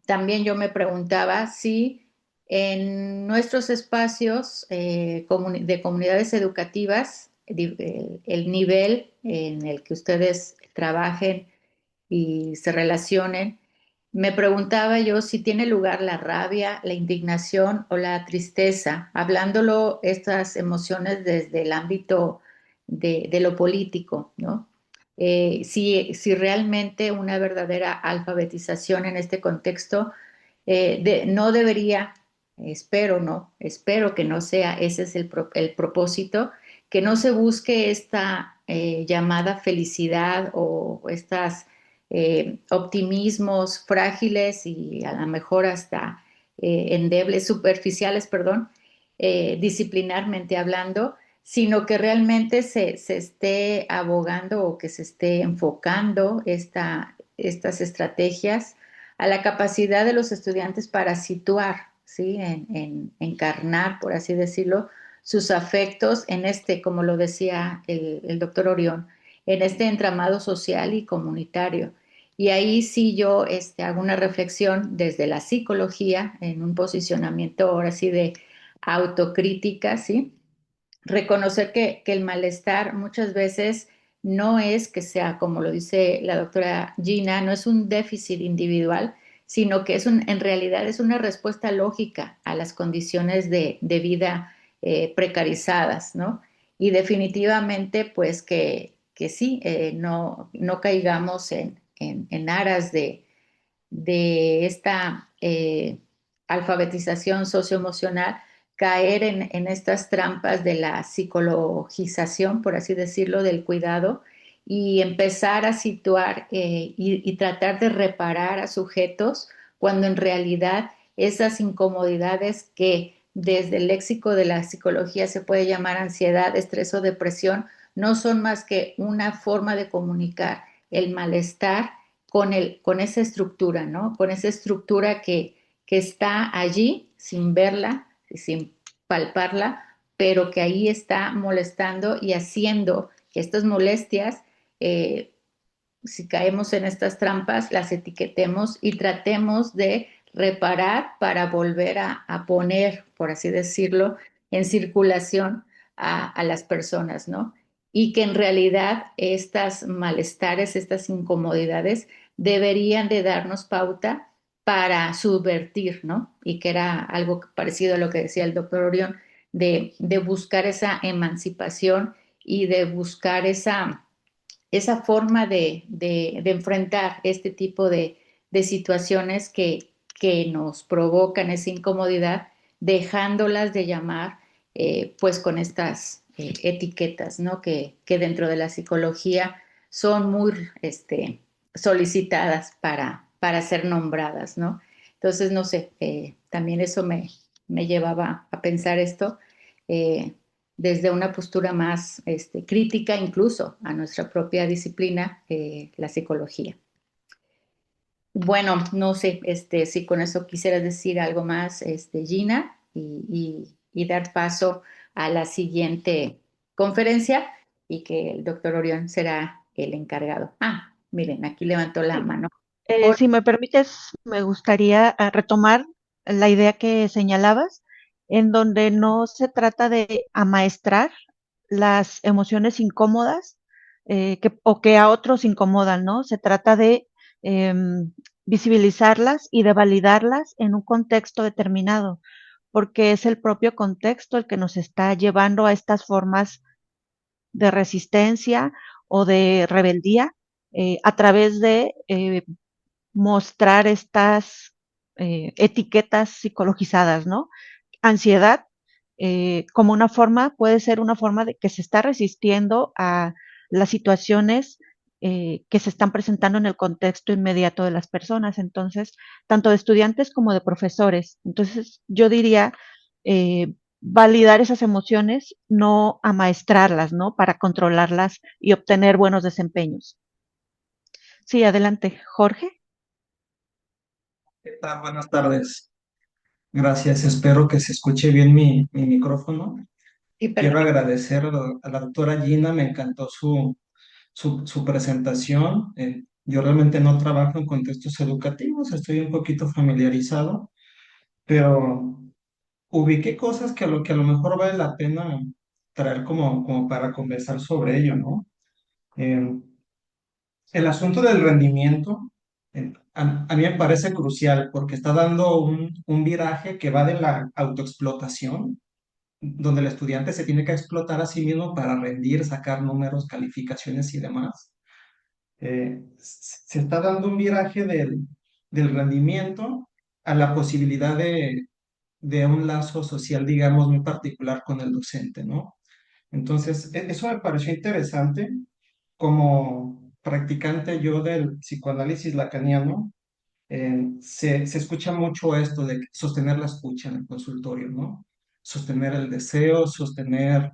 también yo me preguntaba si en nuestros espacios de comunidades educativas, el nivel en el que ustedes trabajen y se relacionen, me preguntaba yo si tiene lugar la rabia, la indignación o la tristeza, hablándolo estas emociones desde el ámbito de lo político, ¿no? Si realmente una verdadera alfabetización en este contexto no debería, espero que no sea, ese es el propósito, que no se busque esta llamada felicidad o estas optimismos frágiles y a lo mejor hasta endebles, superficiales, perdón, disciplinarmente hablando, sino que realmente se esté abogando o que se esté enfocando estas estrategias a la capacidad de los estudiantes para situar, ¿sí? Encarnar, por así decirlo, sus afectos en este, como lo decía el doctor Orión, en este entramado social y comunitario. Y ahí sí yo hago una reflexión desde la psicología, en un posicionamiento ahora sí de autocrítica, ¿sí? Reconocer que el malestar muchas veces no es que sea, como lo dice la doctora Gina, no es un déficit individual, sino que en realidad es una respuesta lógica a las condiciones de vida precarizadas, ¿no? Y definitivamente, pues que sí, no caigamos en aras de esta alfabetización socioemocional, caer en estas trampas de la psicologización, por así decirlo, del cuidado y empezar a situar y tratar de reparar a sujetos cuando en realidad esas incomodidades que desde el léxico de la psicología se puede llamar ansiedad, estrés o depresión, no son más que una forma de comunicar el malestar con esa estructura, ¿no? Con esa estructura que está allí sin verla, sin palparla, pero que ahí está molestando y haciendo que estas molestias, eh, si caemos en estas trampas, las etiquetemos y tratemos de reparar para volver a poner, por así decirlo, en circulación a las personas, ¿no? Y que en realidad estas malestares, estas incomodidades deberían de darnos pauta para subvertir, ¿no? Y que era algo parecido a lo que decía el doctor Orión, de buscar esa emancipación y de buscar esa forma de enfrentar este tipo de situaciones que nos provocan esa incomodidad, dejándolas de llamar pues con estas etiquetas, ¿no? Que dentro de la psicología son muy solicitadas para ser nombradas, ¿no? Entonces, no sé, también eso me llevaba a pensar esto. eh, Desde una postura más crítica incluso a nuestra propia disciplina, la psicología. Bueno, no sé si con eso quisieras decir algo más, Gina, y dar paso a la siguiente conferencia y que el doctor Orión será el encargado. Ah, miren, aquí levantó la Sí. mano. Si me permites, me gustaría retomar la idea que señalabas, en donde no se trata de amaestrar las emociones incómodas o que a otros incomodan, ¿no? Se trata de em, visibilizarlas y de validarlas en un contexto determinado, porque es el propio contexto el que nos está llevando a estas formas de resistencia o de rebeldía a través de mostrar estas etiquetas psicologizadas, ¿no? Ansiedad, como una forma, puede ser una forma de que se está resistiendo a las situaciones que se están presentando en el contexto inmediato de las personas, entonces, tanto de estudiantes como de profesores. Entonces, yo diría, validar esas emociones, no amaestrarlas, ¿no? Para controlarlas y obtener buenos desempeños. Sí, adelante, Jorge. ¿Qué tal? Buenas tardes. Gracias. Espero que se escuche bien mi micrófono. Sí, Quiero perfecto. agradecer a la doctora Gina, me encantó su presentación. Yo realmente no trabajo en contextos educativos, estoy un poquito familiarizado, pero ubiqué cosas que a lo mejor vale la pena traer como para conversar sobre ello, ¿no? Eh, el asunto del rendimiento a mí me parece crucial porque está dando un viraje que va de la autoexplotación, donde el estudiante se tiene que explotar a sí mismo para rendir, sacar números, calificaciones y demás. Se está dando un viraje del rendimiento a la posibilidad de un lazo social, digamos, muy particular con el docente, ¿no? Entonces, eso me pareció interesante como practicante yo del psicoanálisis lacaniano. Se escucha mucho esto de sostener la escucha en el consultorio, ¿no? Sostener el deseo, sostener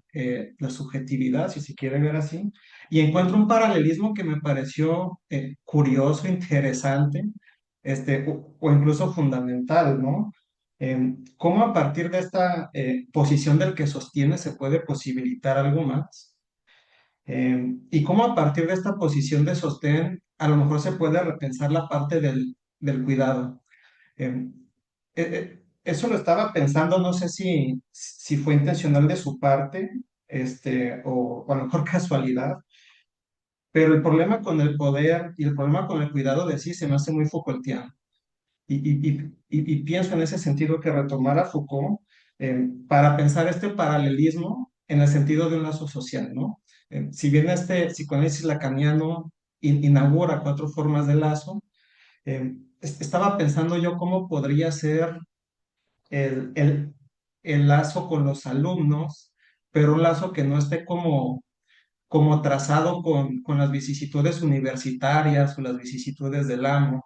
la subjetividad, si se quiere ver así. Y encuentro un paralelismo que me pareció curioso, interesante, o incluso fundamental, ¿no? ¿Cómo a partir de esta posición del que sostiene se puede posibilitar algo más? Y cómo a partir de esta posición de sostén a lo mejor se puede repensar la parte del cuidado. Eh, Eso lo estaba pensando, no sé si fue intencional de su parte, o a lo mejor casualidad, pero el problema con el poder y el problema con el cuidado de sí se me hace muy Foucaultiano. Y pienso en ese sentido que retomar a Foucault para pensar este paralelismo en el sentido de un lazo social, ¿no? Si bien este psicoanálisis lacaniano inaugura cuatro formas de lazo, estaba pensando yo cómo podría ser el, el, el lazo con los alumnos, pero un lazo que no esté como trazado con las vicisitudes universitarias o las vicisitudes del amo,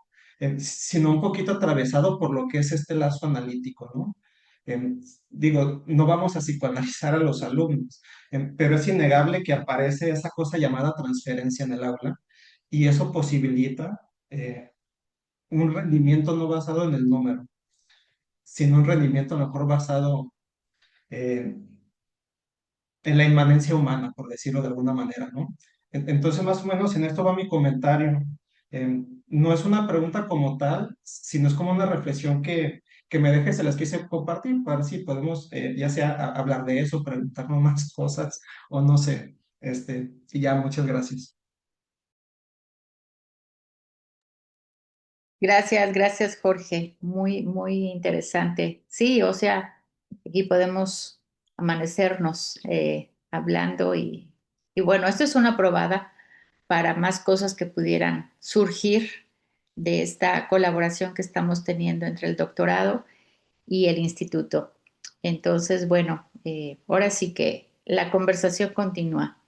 sino un poquito atravesado por lo que es este lazo analítico, ¿no? Digo, no vamos a psicoanalizar a los alumnos, pero es innegable que aparece esa cosa llamada transferencia en el aula y eso posibilita un rendimiento no basado en el número, sino un rendimiento mejor basado eh, en la inmanencia humana, por decirlo de alguna manera, ¿no? Entonces, más o menos en esto va mi comentario. No es una pregunta como tal, sino es como una reflexión que me deje, se las quise compartir para ver si podemos, ya sea hablar de eso, preguntarnos más cosas, o no sé. Y ya, muchas gracias. Gracias, gracias, Jorge. Muy, muy interesante. Sí, o sea, aquí podemos amanecernos hablando y bueno, esto es una probada para más cosas que pudieran surgir de esta colaboración que estamos teniendo entre el doctorado y el instituto. Entonces, bueno, ahora sí que la conversación continúa.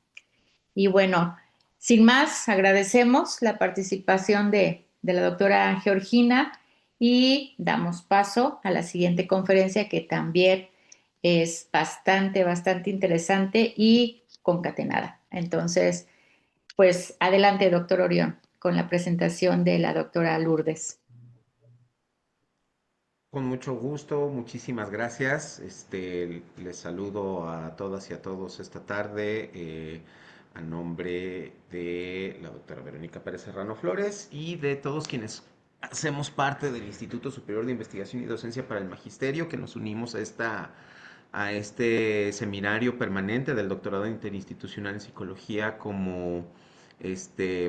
Y bueno, sin más, agradecemos la participación de la doctora Georgina y damos paso a la siguiente conferencia que también es bastante, bastante interesante y concatenada. Entonces, pues adelante, doctor Orión, con la presentación de la doctora Lourdes. Con mucho gusto, muchísimas gracias. Les saludo a todas y a todos esta tarde a nombre de la doctora Verónica Pérez Serrano Flores y de todos quienes hacemos parte del Instituto Superior de Investigación y Docencia para el Magisterio, que nos unimos a este seminario permanente del doctorado interinstitucional en psicología como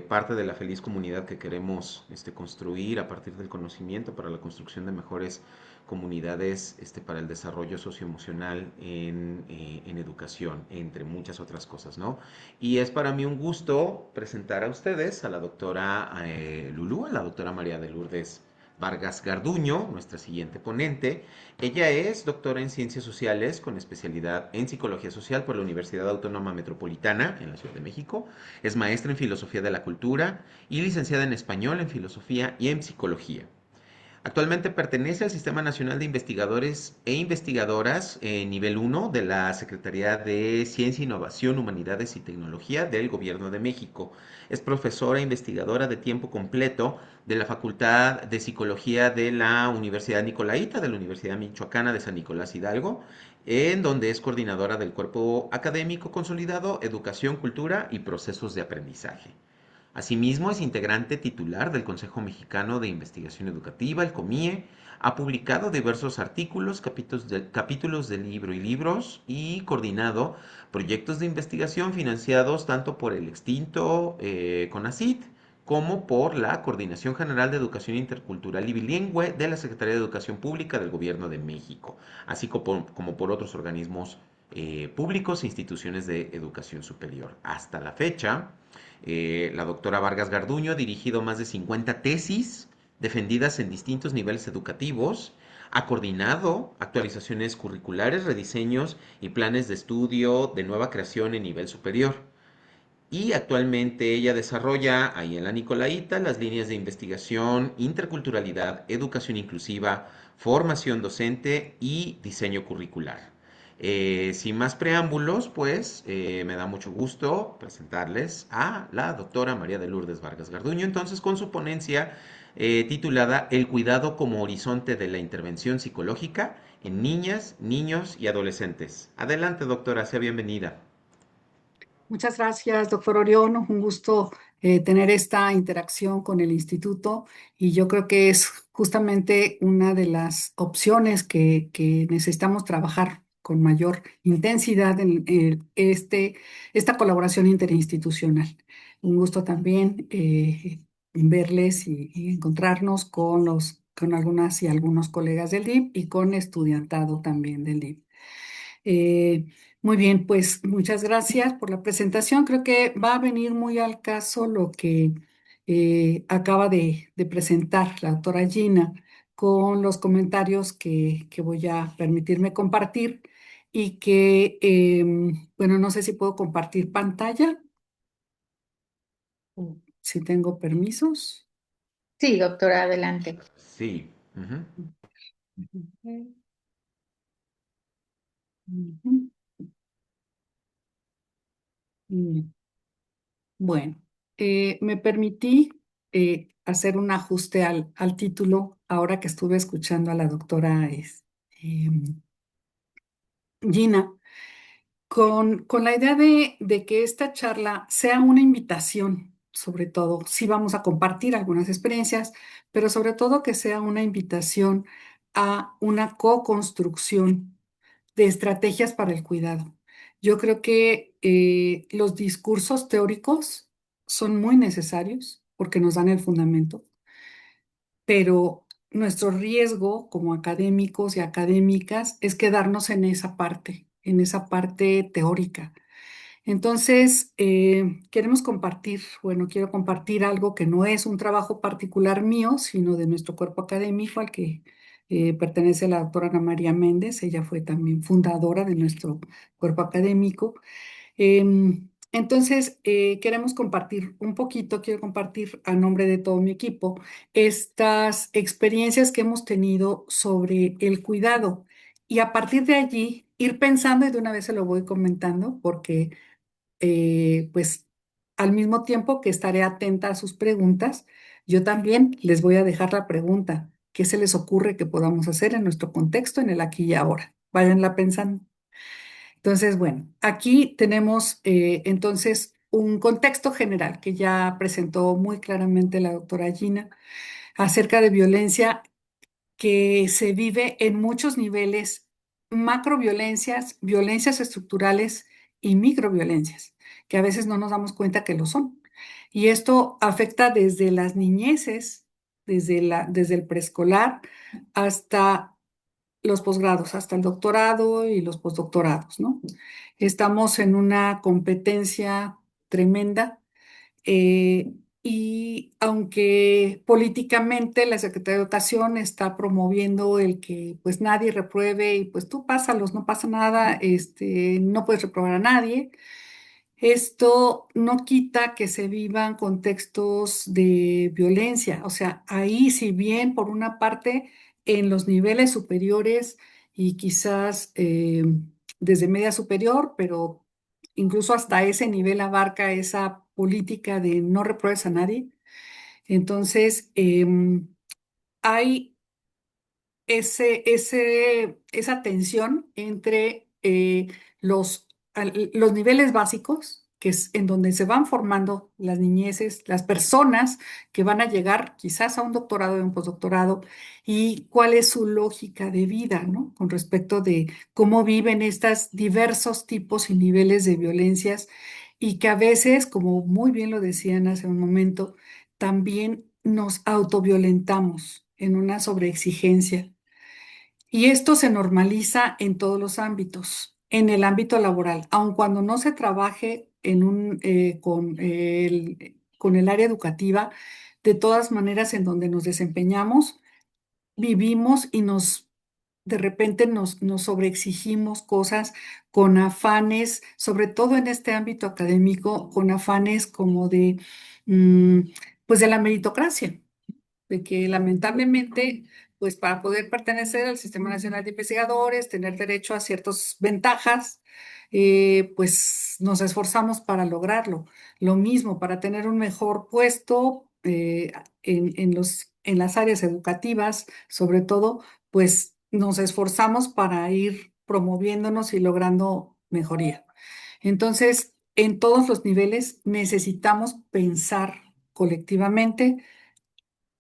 parte de la feliz comunidad que queremos construir a partir del conocimiento para la construcción de mejores comunidades para el desarrollo socioemocional en educación, entre muchas otras cosas, ¿no? Y es para mí un gusto presentar a ustedes a la doctora Lulú, a la doctora María de Lourdes Vargas Garduño, nuestra siguiente ponente. Ella es doctora en Ciencias Sociales con especialidad en Psicología Social por la Universidad Autónoma Metropolitana en la Ciudad de México. Es maestra en Filosofía de la Cultura y licenciada en Español, en Filosofía y en Psicología. Actualmente pertenece al Sistema Nacional de Investigadores e Investigadoras nivel 1 de la Secretaría de Ciencia, Innovación, Humanidades y Tecnología del Gobierno de México. Es profesora e investigadora de tiempo completo de la Facultad de Psicología de la Universidad Nicolaita, de la Universidad Michoacana de San Nicolás Hidalgo, en donde es coordinadora del Cuerpo Académico Consolidado, Educación, Cultura y Procesos de Aprendizaje. Asimismo, es integrante titular del Consejo Mexicano de Investigación Educativa, el COMIE. Ha publicado diversos artículos, capítulos de libro y libros y coordinado proyectos de investigación financiados tanto por el extinto CONACYT como por la Coordinación General de Educación Intercultural y Bilingüe de la Secretaría de Educación Pública del Gobierno de México, así como por otros organismos públicos e instituciones de educación superior. Hasta la fecha, la doctora Vargas Garduño ha dirigido más de 50 tesis defendidas en distintos niveles educativos, ha coordinado actualizaciones curriculares, rediseños y planes de estudio de nueva creación en nivel superior. Y actualmente ella desarrolla ahí en la Nicolaita las líneas de investigación, interculturalidad, educación inclusiva, formación docente y diseño curricular. Sin más preámbulos, pues me da mucho gusto presentarles a la doctora María de Lourdes Vargas Garduño, entonces con su ponencia titulada El cuidado como horizonte de la intervención psicológica en niñas, niños y adolescentes. Adelante, doctora, sea bienvenida. Muchas gracias, doctor Orión. Un gusto tener esta interacción con el instituto y yo creo que es justamente una de las opciones que necesitamos trabajar con mayor intensidad en esta colaboración interinstitucional. Un gusto también verles y encontrarnos con algunas y algunos colegas del DIP y con estudiantado también del DIP. Eh, Muy bien, pues muchas gracias por la presentación. Creo que va a venir muy al caso lo que acaba de presentar la doctora Gina con los comentarios que voy a permitirme compartir y que, bueno, no sé si puedo compartir pantalla o si tengo permisos. Sí, doctora, adelante. Sí. Ujú. Ujú. Ujú. Bueno, me permití hacer un ajuste al título ahora que estuve escuchando a la doctora Gina, con la idea de que esta charla sea una invitación, sobre todo, sí vamos a compartir algunas experiencias, pero sobre todo que sea una invitación a una co-construcción de estrategias para el cuidado. Yo creo que los discursos teóricos son muy necesarios porque nos dan el fundamento, pero nuestro riesgo como académicos y académicas es quedarnos en esa parte teórica. Entonces, queremos compartir, bueno, quiero compartir algo que no es un trabajo particular mío, sino de nuestro cuerpo académico al que pertenece la doctora Ana María Méndez. Ella fue también fundadora de nuestro cuerpo académico. Entonces, queremos compartir un poquito, quiero compartir a nombre de todo mi equipo estas experiencias que hemos tenido sobre el cuidado y a partir de allí ir pensando y de una vez se lo voy comentando porque pues al mismo tiempo que estaré atenta a sus preguntas, yo también les voy a dejar la pregunta. ¿Qué se les ocurre que podamos hacer en nuestro contexto, en el aquí y ahora? Váyanla pensando. Entonces, bueno, aquí tenemos entonces un contexto general que ya presentó muy claramente la doctora Gina acerca de violencia que se vive en muchos niveles, macroviolencias, violencias estructurales y microviolencias, que a veces no nos damos cuenta que lo son. Y esto afecta desde las niñeces, desde el preescolar hasta los posgrados, hasta el doctorado y los postdoctorados, ¿no? Estamos en una competencia tremenda y aunque políticamente la Secretaría de Educación está promoviendo el que pues nadie repruebe y pues tú pásalos, no pasa nada, no puedes reprobar a nadie, esto no quita que se vivan contextos de violencia. O sea, ahí si bien por una parte en los niveles superiores y quizás desde media superior, pero incluso hasta ese nivel abarca esa política de no repruebes a nadie. Entonces, hay esa tensión entre los niveles básicos, que es en donde se van formando las niñeces, las personas que van a llegar quizás a un doctorado y un postdoctorado, y cuál es su lógica de vida, ¿no? Con respecto de cómo viven estos diversos tipos y niveles de violencias, y que a veces, como muy bien lo decían hace un momento, también nos autoviolentamos en una sobreexigencia y esto se normaliza en todos los ámbitos, en el ámbito laboral, aun cuando no se trabaje con el área educativa, de todas maneras en donde nos desempeñamos, vivimos y de repente nos sobreexigimos cosas con afanes, sobre todo en este ámbito académico, con afanes como mm, pues de la meritocracia de que lamentablemente, pues para poder pertenecer al Sistema Nacional de Investigadores, tener derecho a ciertas ventajas, pues nos esforzamos para lograrlo. Lo mismo, para tener un mejor puesto en las áreas educativas, sobre todo, pues nos esforzamos para ir promoviéndonos y logrando mejoría. Entonces, en todos los niveles necesitamos pensar colectivamente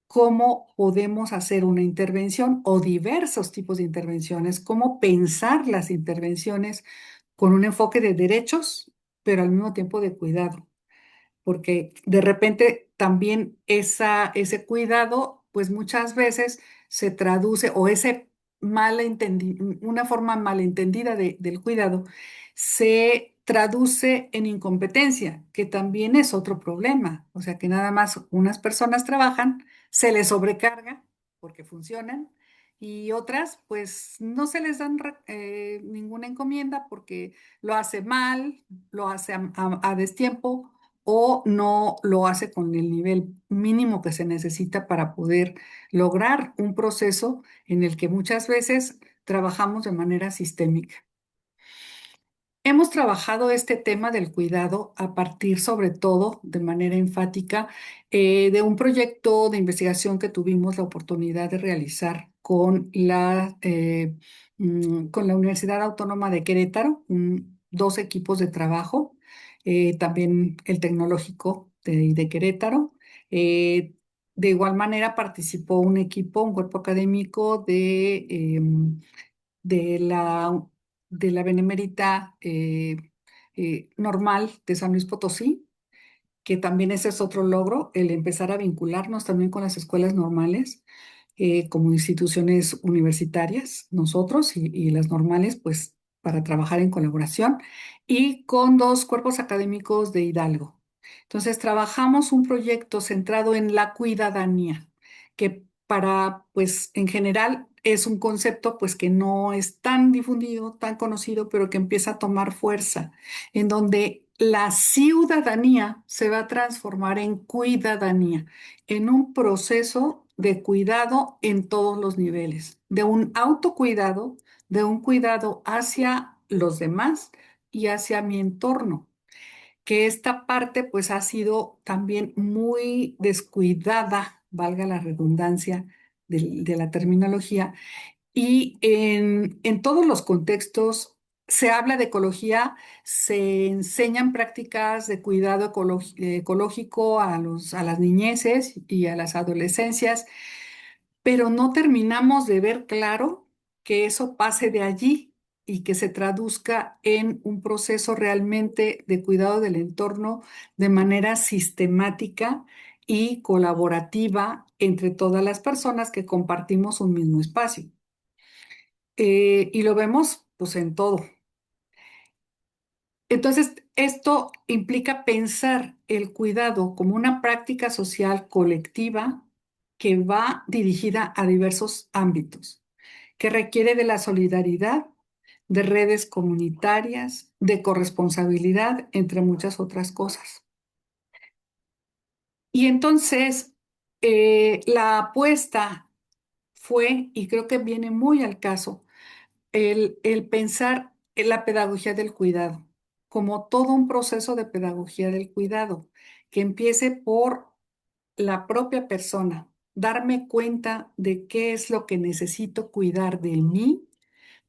cómo podemos hacer una intervención o diversos tipos de intervenciones, cómo pensar las intervenciones con un enfoque de derechos, pero al mismo tiempo de cuidado, porque de repente también ese cuidado, pues muchas veces se traduce, o una forma malentendida del cuidado, se traduce en incompetencia, que también es otro problema. O sea, que nada más unas personas trabajan, se les sobrecarga porque funcionan, y otras, pues no se les dan ninguna encomienda porque lo hace mal, lo hace a destiempo o no lo hace con el nivel mínimo que se necesita para poder lograr un proceso en el que muchas veces trabajamos de manera sistémica. Hemos trabajado este tema del cuidado a partir, sobre todo, de manera enfática, de un proyecto de investigación que tuvimos la oportunidad de realizar con la Universidad Autónoma de Querétaro, dos equipos de trabajo, también el Tecnológico de Querétaro. Eh, de igual manera participó un equipo, un cuerpo académico de la, de la Benemérita Normal de San Luis Potosí, que también ese es otro logro, el empezar a vincularnos también con las escuelas normales como instituciones universitarias, nosotros y las normales, pues para trabajar en colaboración, y con dos cuerpos académicos de Hidalgo. Entonces, trabajamos un proyecto centrado en la cuidadanía, que pues en general es un concepto pues que no es tan difundido, tan conocido, pero que empieza a tomar fuerza, en donde la ciudadanía se va a transformar en cuidadanía, en un proceso de cuidado en todos los niveles, de un autocuidado, de un cuidado hacia los demás y hacia mi entorno, que esta parte pues ha sido también muy descuidada, valga la redundancia de la terminología, y en todos los contextos se habla de ecología, se enseñan prácticas de cuidado ecológico a las niñeces y a las adolescencias, pero no terminamos de ver claro que eso pase de allí y que se traduzca en un proceso realmente de cuidado del entorno de manera sistemática y colaborativa entre todas las personas que compartimos un mismo espacio. Y lo vemos pues en todo. Entonces, esto implica pensar el cuidado como una práctica social colectiva que va dirigida a diversos ámbitos, que requiere de la solidaridad, de redes comunitarias, de corresponsabilidad, entre muchas otras cosas. Y entonces, la apuesta fue, y creo que viene muy al caso, el pensar en la pedagogía del cuidado, como todo un proceso de pedagogía del cuidado, que empiece por la propia persona, darme cuenta de qué es lo que necesito cuidar de mí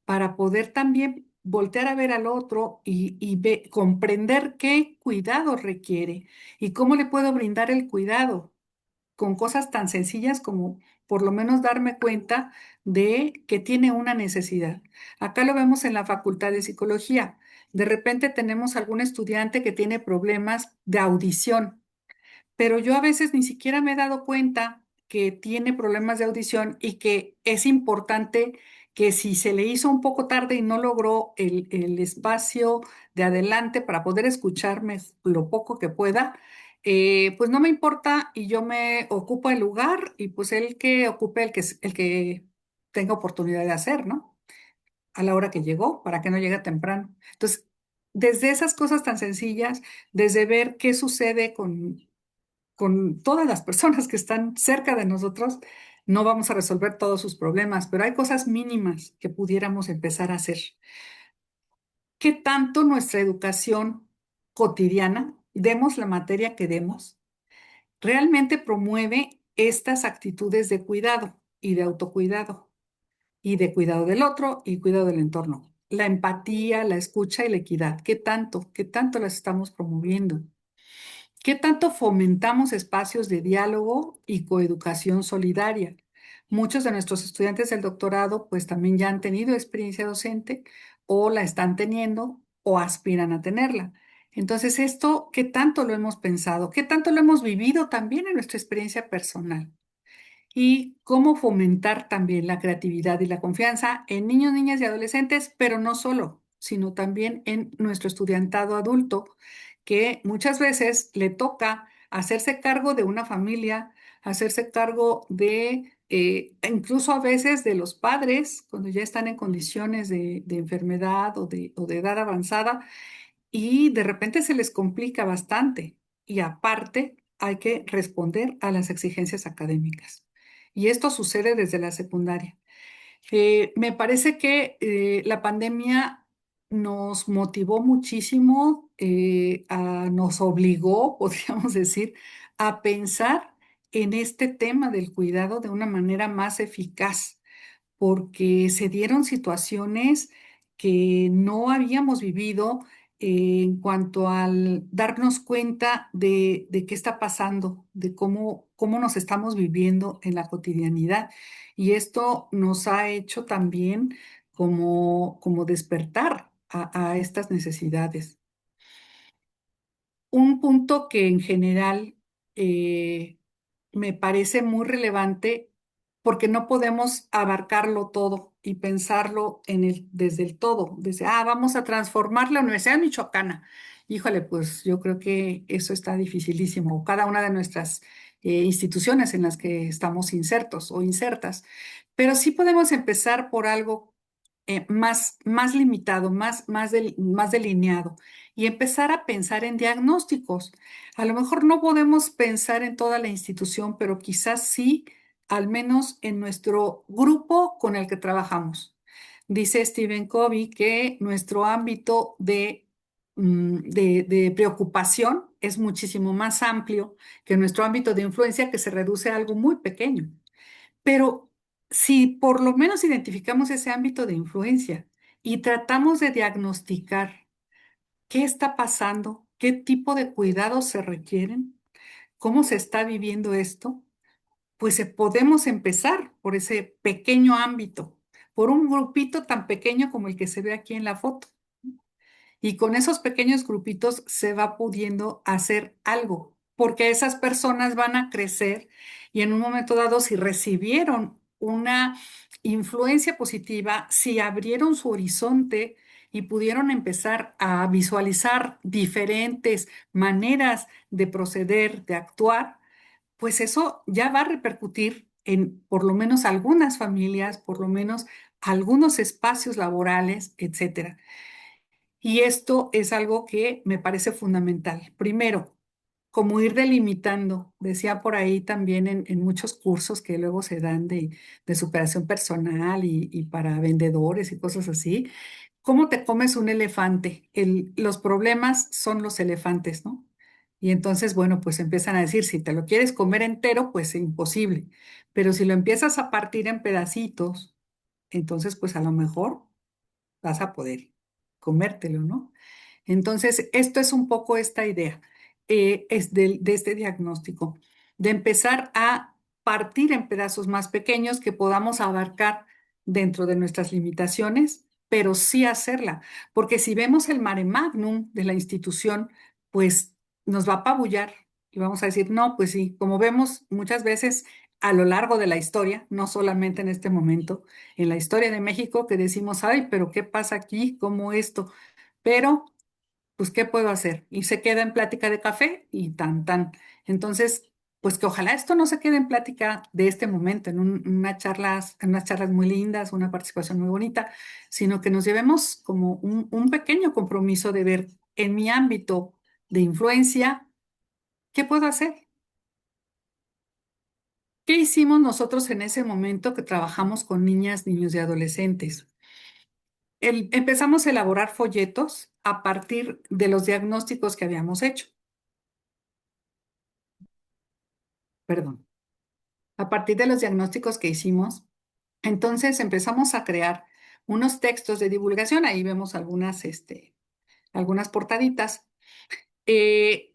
para poder también voltear a ver al otro y comprender qué cuidado requiere y cómo le puedo brindar el cuidado con cosas tan sencillas como por lo menos darme cuenta de que tiene una necesidad. Acá lo vemos en la Facultad de Psicología. De repente tenemos algún estudiante que tiene problemas de audición, pero yo a veces ni siquiera me he dado cuenta que tiene problemas de audición y que es importante que si se le hizo un poco tarde y no logró el espacio de adelante para poder escucharme lo poco que pueda, pues no me importa y yo me ocupo el lugar y pues él que ocupe el que tenga oportunidad de hacer, ¿no? A la hora que llegó, para que no llegue temprano. Entonces, desde esas cosas tan sencillas, desde ver qué sucede con todas las personas que están cerca de nosotros, no vamos a resolver todos sus problemas, pero hay cosas mínimas que pudiéramos empezar a hacer. ¿Qué tanto nuestra educación cotidiana, demos la materia que demos, realmente promueve estas actitudes de cuidado y de autocuidado y de cuidado del otro y cuidado del entorno. La empatía, la escucha y la equidad. Qué tanto las estamos promoviendo? ¿Qué tanto fomentamos espacios de diálogo y coeducación solidaria? Muchos de nuestros estudiantes del doctorado pues también ya han tenido experiencia docente o la están teniendo o aspiran a tenerla. Entonces, esto, ¿qué tanto lo hemos pensado? ¿Qué tanto lo hemos vivido también en nuestra experiencia personal? Y cómo fomentar también la creatividad y la confianza en niños, niñas y adolescentes, pero no solo, sino también en nuestro estudiantado adulto, que muchas veces le toca hacerse cargo de una familia, hacerse cargo de, incluso a veces de los padres, cuando ya están en condiciones de enfermedad o de edad avanzada, y de repente se les complica bastante. Y aparte, hay que responder a las exigencias académicas. Y esto sucede desde la secundaria. Me parece que la pandemia nos motivó muchísimo, nos obligó, podríamos decir, a pensar en este tema del cuidado de una manera más eficaz, porque se dieron situaciones que no habíamos vivido en cuanto al darnos cuenta de qué está pasando, de cómo nos estamos viviendo en la cotidianidad. Y esto nos ha hecho también como despertar a estas necesidades. Un punto que en general eh, me parece muy relevante porque no podemos abarcarlo todo y pensarlo desde el todo, desde, vamos a transformar la Universidad Michoacana. Híjole, pues yo creo que eso está dificilísimo. Cada una de nuestras instituciones en las que estamos insertos o insertas, pero sí podemos empezar por algo más limitado, más delineado y empezar a pensar en diagnósticos. A lo mejor no podemos pensar en toda la institución, pero quizás sí, al menos en nuestro grupo con el que trabajamos. Dice Stephen Covey que nuestro ámbito de preocupación es muchísimo más amplio que nuestro ámbito de influencia, que se reduce a algo muy pequeño. Pero si por lo menos identificamos ese ámbito de influencia y tratamos de diagnosticar qué está pasando, qué tipo de cuidados se requieren, cómo se está viviendo esto, pues podemos empezar por ese pequeño ámbito, por un grupito tan pequeño como el que se ve aquí en la foto. Y con esos pequeños grupitos se va pudiendo hacer algo, porque esas personas van a crecer y en un momento dado, si recibieron una influencia positiva, si abrieron su horizonte y pudieron empezar a visualizar diferentes maneras de proceder, de actuar, pues eso ya va a repercutir en por lo menos algunas familias, por lo menos algunos espacios laborales, etcétera. Y esto es algo que me parece fundamental. Primero, como ir delimitando, decía por ahí también en muchos cursos que luego se dan de superación personal y para vendedores y cosas así, ¿cómo te comes un elefante? Los problemas son los elefantes, ¿no? Y entonces, bueno, pues empiezan a decir, si te lo quieres comer entero, pues es imposible. Pero si lo empiezas a partir en pedacitos, entonces, pues a lo mejor vas a poder comértelo, ¿no? Entonces, esto es un poco esta idea, es de este diagnóstico, de empezar a partir en pedazos más pequeños que podamos abarcar dentro de nuestras limitaciones, pero sí hacerla, porque si vemos el mare magnum de la institución, pues nos va a apabullar y vamos a decir, no, pues sí, como vemos muchas veces a lo largo de la historia, no solamente en este momento, en la historia de México, que decimos, ay, pero ¿qué pasa aquí? ¿Cómo esto? Pero pues, ¿qué puedo hacer? Y se queda en plática de café y tan, tan. Entonces, pues que ojalá esto no se quede en plática de este momento, en unas charlas muy lindas, una participación muy bonita, sino que nos llevemos como un pequeño compromiso de ver en mi ámbito de influencia, ¿qué puedo hacer? ¿Qué hicimos nosotros en ese momento que trabajamos con niñas, niños y adolescentes? Empezamos a elaborar folletos a partir de los diagnósticos que habíamos hecho. Perdón. a partir de los diagnósticos que hicimos, entonces empezamos a crear unos textos de divulgación. Ahí vemos algunas portaditas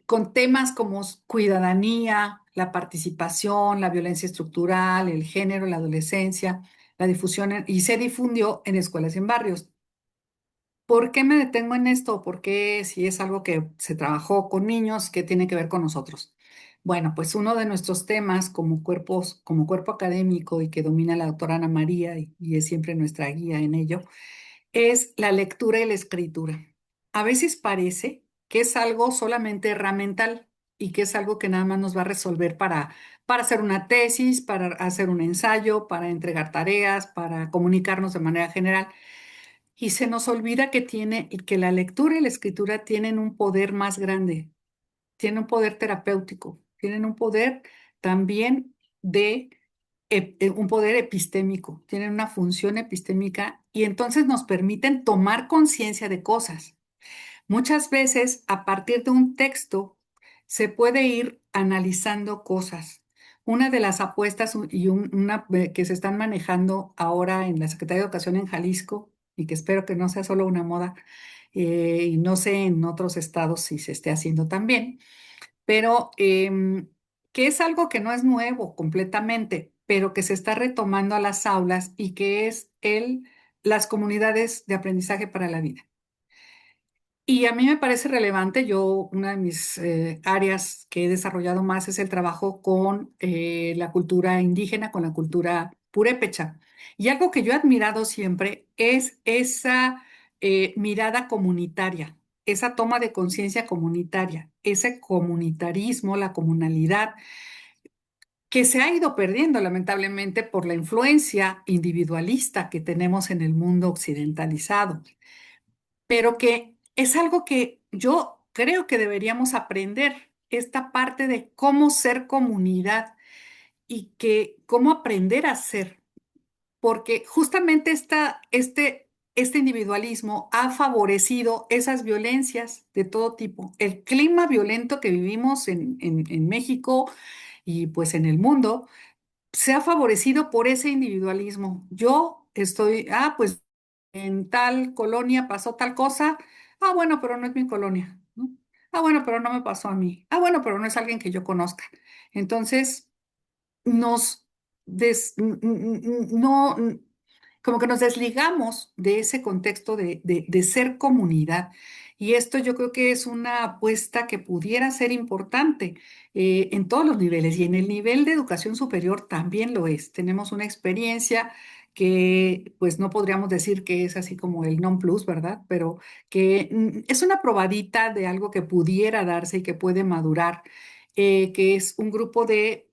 con temas como cuidadanía, la participación, la violencia estructural, el género, la adolescencia, la difusión, y se difundió en escuelas y en barrios. ¿Por qué me detengo en esto? Porque si es algo que se trabajó con niños, ¿qué tiene que ver con nosotros? Bueno, pues uno de nuestros temas como cuerpo académico y que domina la doctora Ana María y es siempre nuestra guía en ello, es la lectura y la escritura. A veces parece que es algo solamente herramental y que es algo que nada más nos va a resolver para hacer una tesis, para hacer un ensayo, para entregar tareas, para comunicarnos de manera general. Y se nos olvida que la lectura y la escritura tienen un poder más grande, tienen un poder terapéutico, tienen un poder también un poder epistémico, tienen una función epistémica y entonces nos permiten tomar conciencia de cosas. Muchas veces, a partir de un texto, se puede ir analizando cosas. Una de las apuestas una que se están manejando ahora en la Secretaría de Educación en Jalisco, y que espero que no sea solo una moda, y no sé en otros estados si se esté haciendo también, pero que es algo que no es nuevo completamente, pero que se está retomando a las aulas y que es las comunidades de aprendizaje para la vida. Y a mí me parece relevante, una de mis áreas que he desarrollado más es el trabajo con la cultura indígena, con la cultura purépecha. Y algo que yo he admirado siempre es esa mirada comunitaria, esa toma de conciencia comunitaria, ese comunitarismo, la comunalidad, que se ha ido perdiendo lamentablemente por la influencia individualista que tenemos en el mundo occidentalizado, pero que es algo que yo creo que deberíamos aprender, esta parte de cómo ser comunidad y que cómo aprender a ser, porque justamente este individualismo ha favorecido esas violencias de todo tipo. El clima violento que vivimos en México y pues en el mundo se ha favorecido por ese individualismo. Yo estoy, pues en tal colonia pasó tal cosa. Bueno, pero no es mi colonia, ¿no? Bueno, pero no me pasó a mí. Bueno, pero no es alguien que yo conozca. Entonces, nos no, como que nos desligamos de ese contexto de ser comunidad. Y esto yo creo que es una apuesta que pudiera ser importante en todos los niveles y en el nivel de educación superior también lo es. Tenemos una experiencia que pues no podríamos decir que es así como el non plus, ¿verdad? Pero que es una probadita de algo que pudiera darse y que puede madurar, que es un grupo de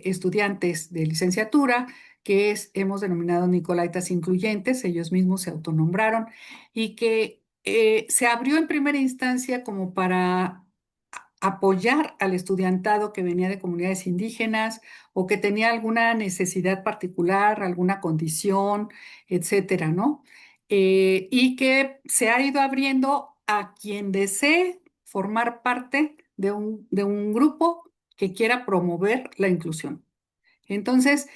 estudiantes de licenciatura hemos denominado Nicolaitas Incluyentes, ellos mismos se autonombraron, y que se abrió en primera instancia como para apoyar al estudiantado que venía de comunidades indígenas o que tenía alguna necesidad particular, alguna condición, etcétera, ¿no? Y que se ha ido abriendo a quien desee formar parte de un grupo que quiera promover la inclusión. Entonces,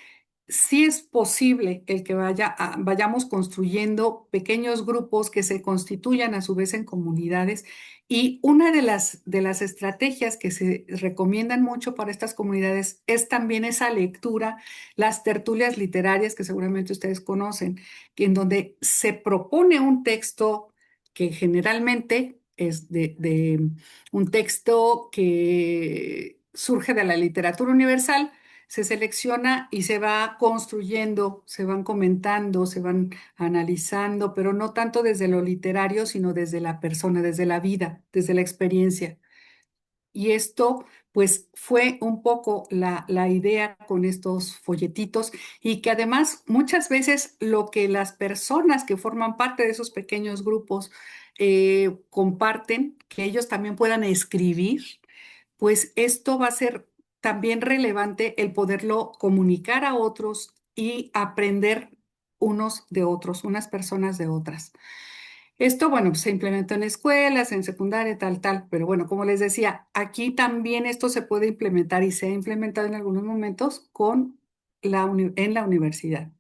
sí es posible el que vayamos construyendo pequeños grupos que se constituyan a su vez en comunidades. Y una de las estrategias que se recomiendan mucho para estas comunidades es también esa lectura, las tertulias literarias que seguramente ustedes conocen, en donde se propone un texto que generalmente es de un texto que surge de la literatura universal, se selecciona y se va construyendo, se van comentando, se van analizando, pero no tanto desde lo literario, sino desde la persona, desde la vida, desde la experiencia. Y esto, pues, fue un poco la idea con estos folletitos y que además muchas veces lo que las personas que forman parte de esos pequeños grupos comparten, que ellos también puedan escribir, pues esto va a ser también relevante el poderlo comunicar a otros y aprender unos de otros, unas personas de otras. Esto, bueno, pues, se implementó en escuelas, en secundaria, tal, pero bueno, como les decía, aquí también esto se puede implementar y se ha implementado en algunos momentos con en la universidad,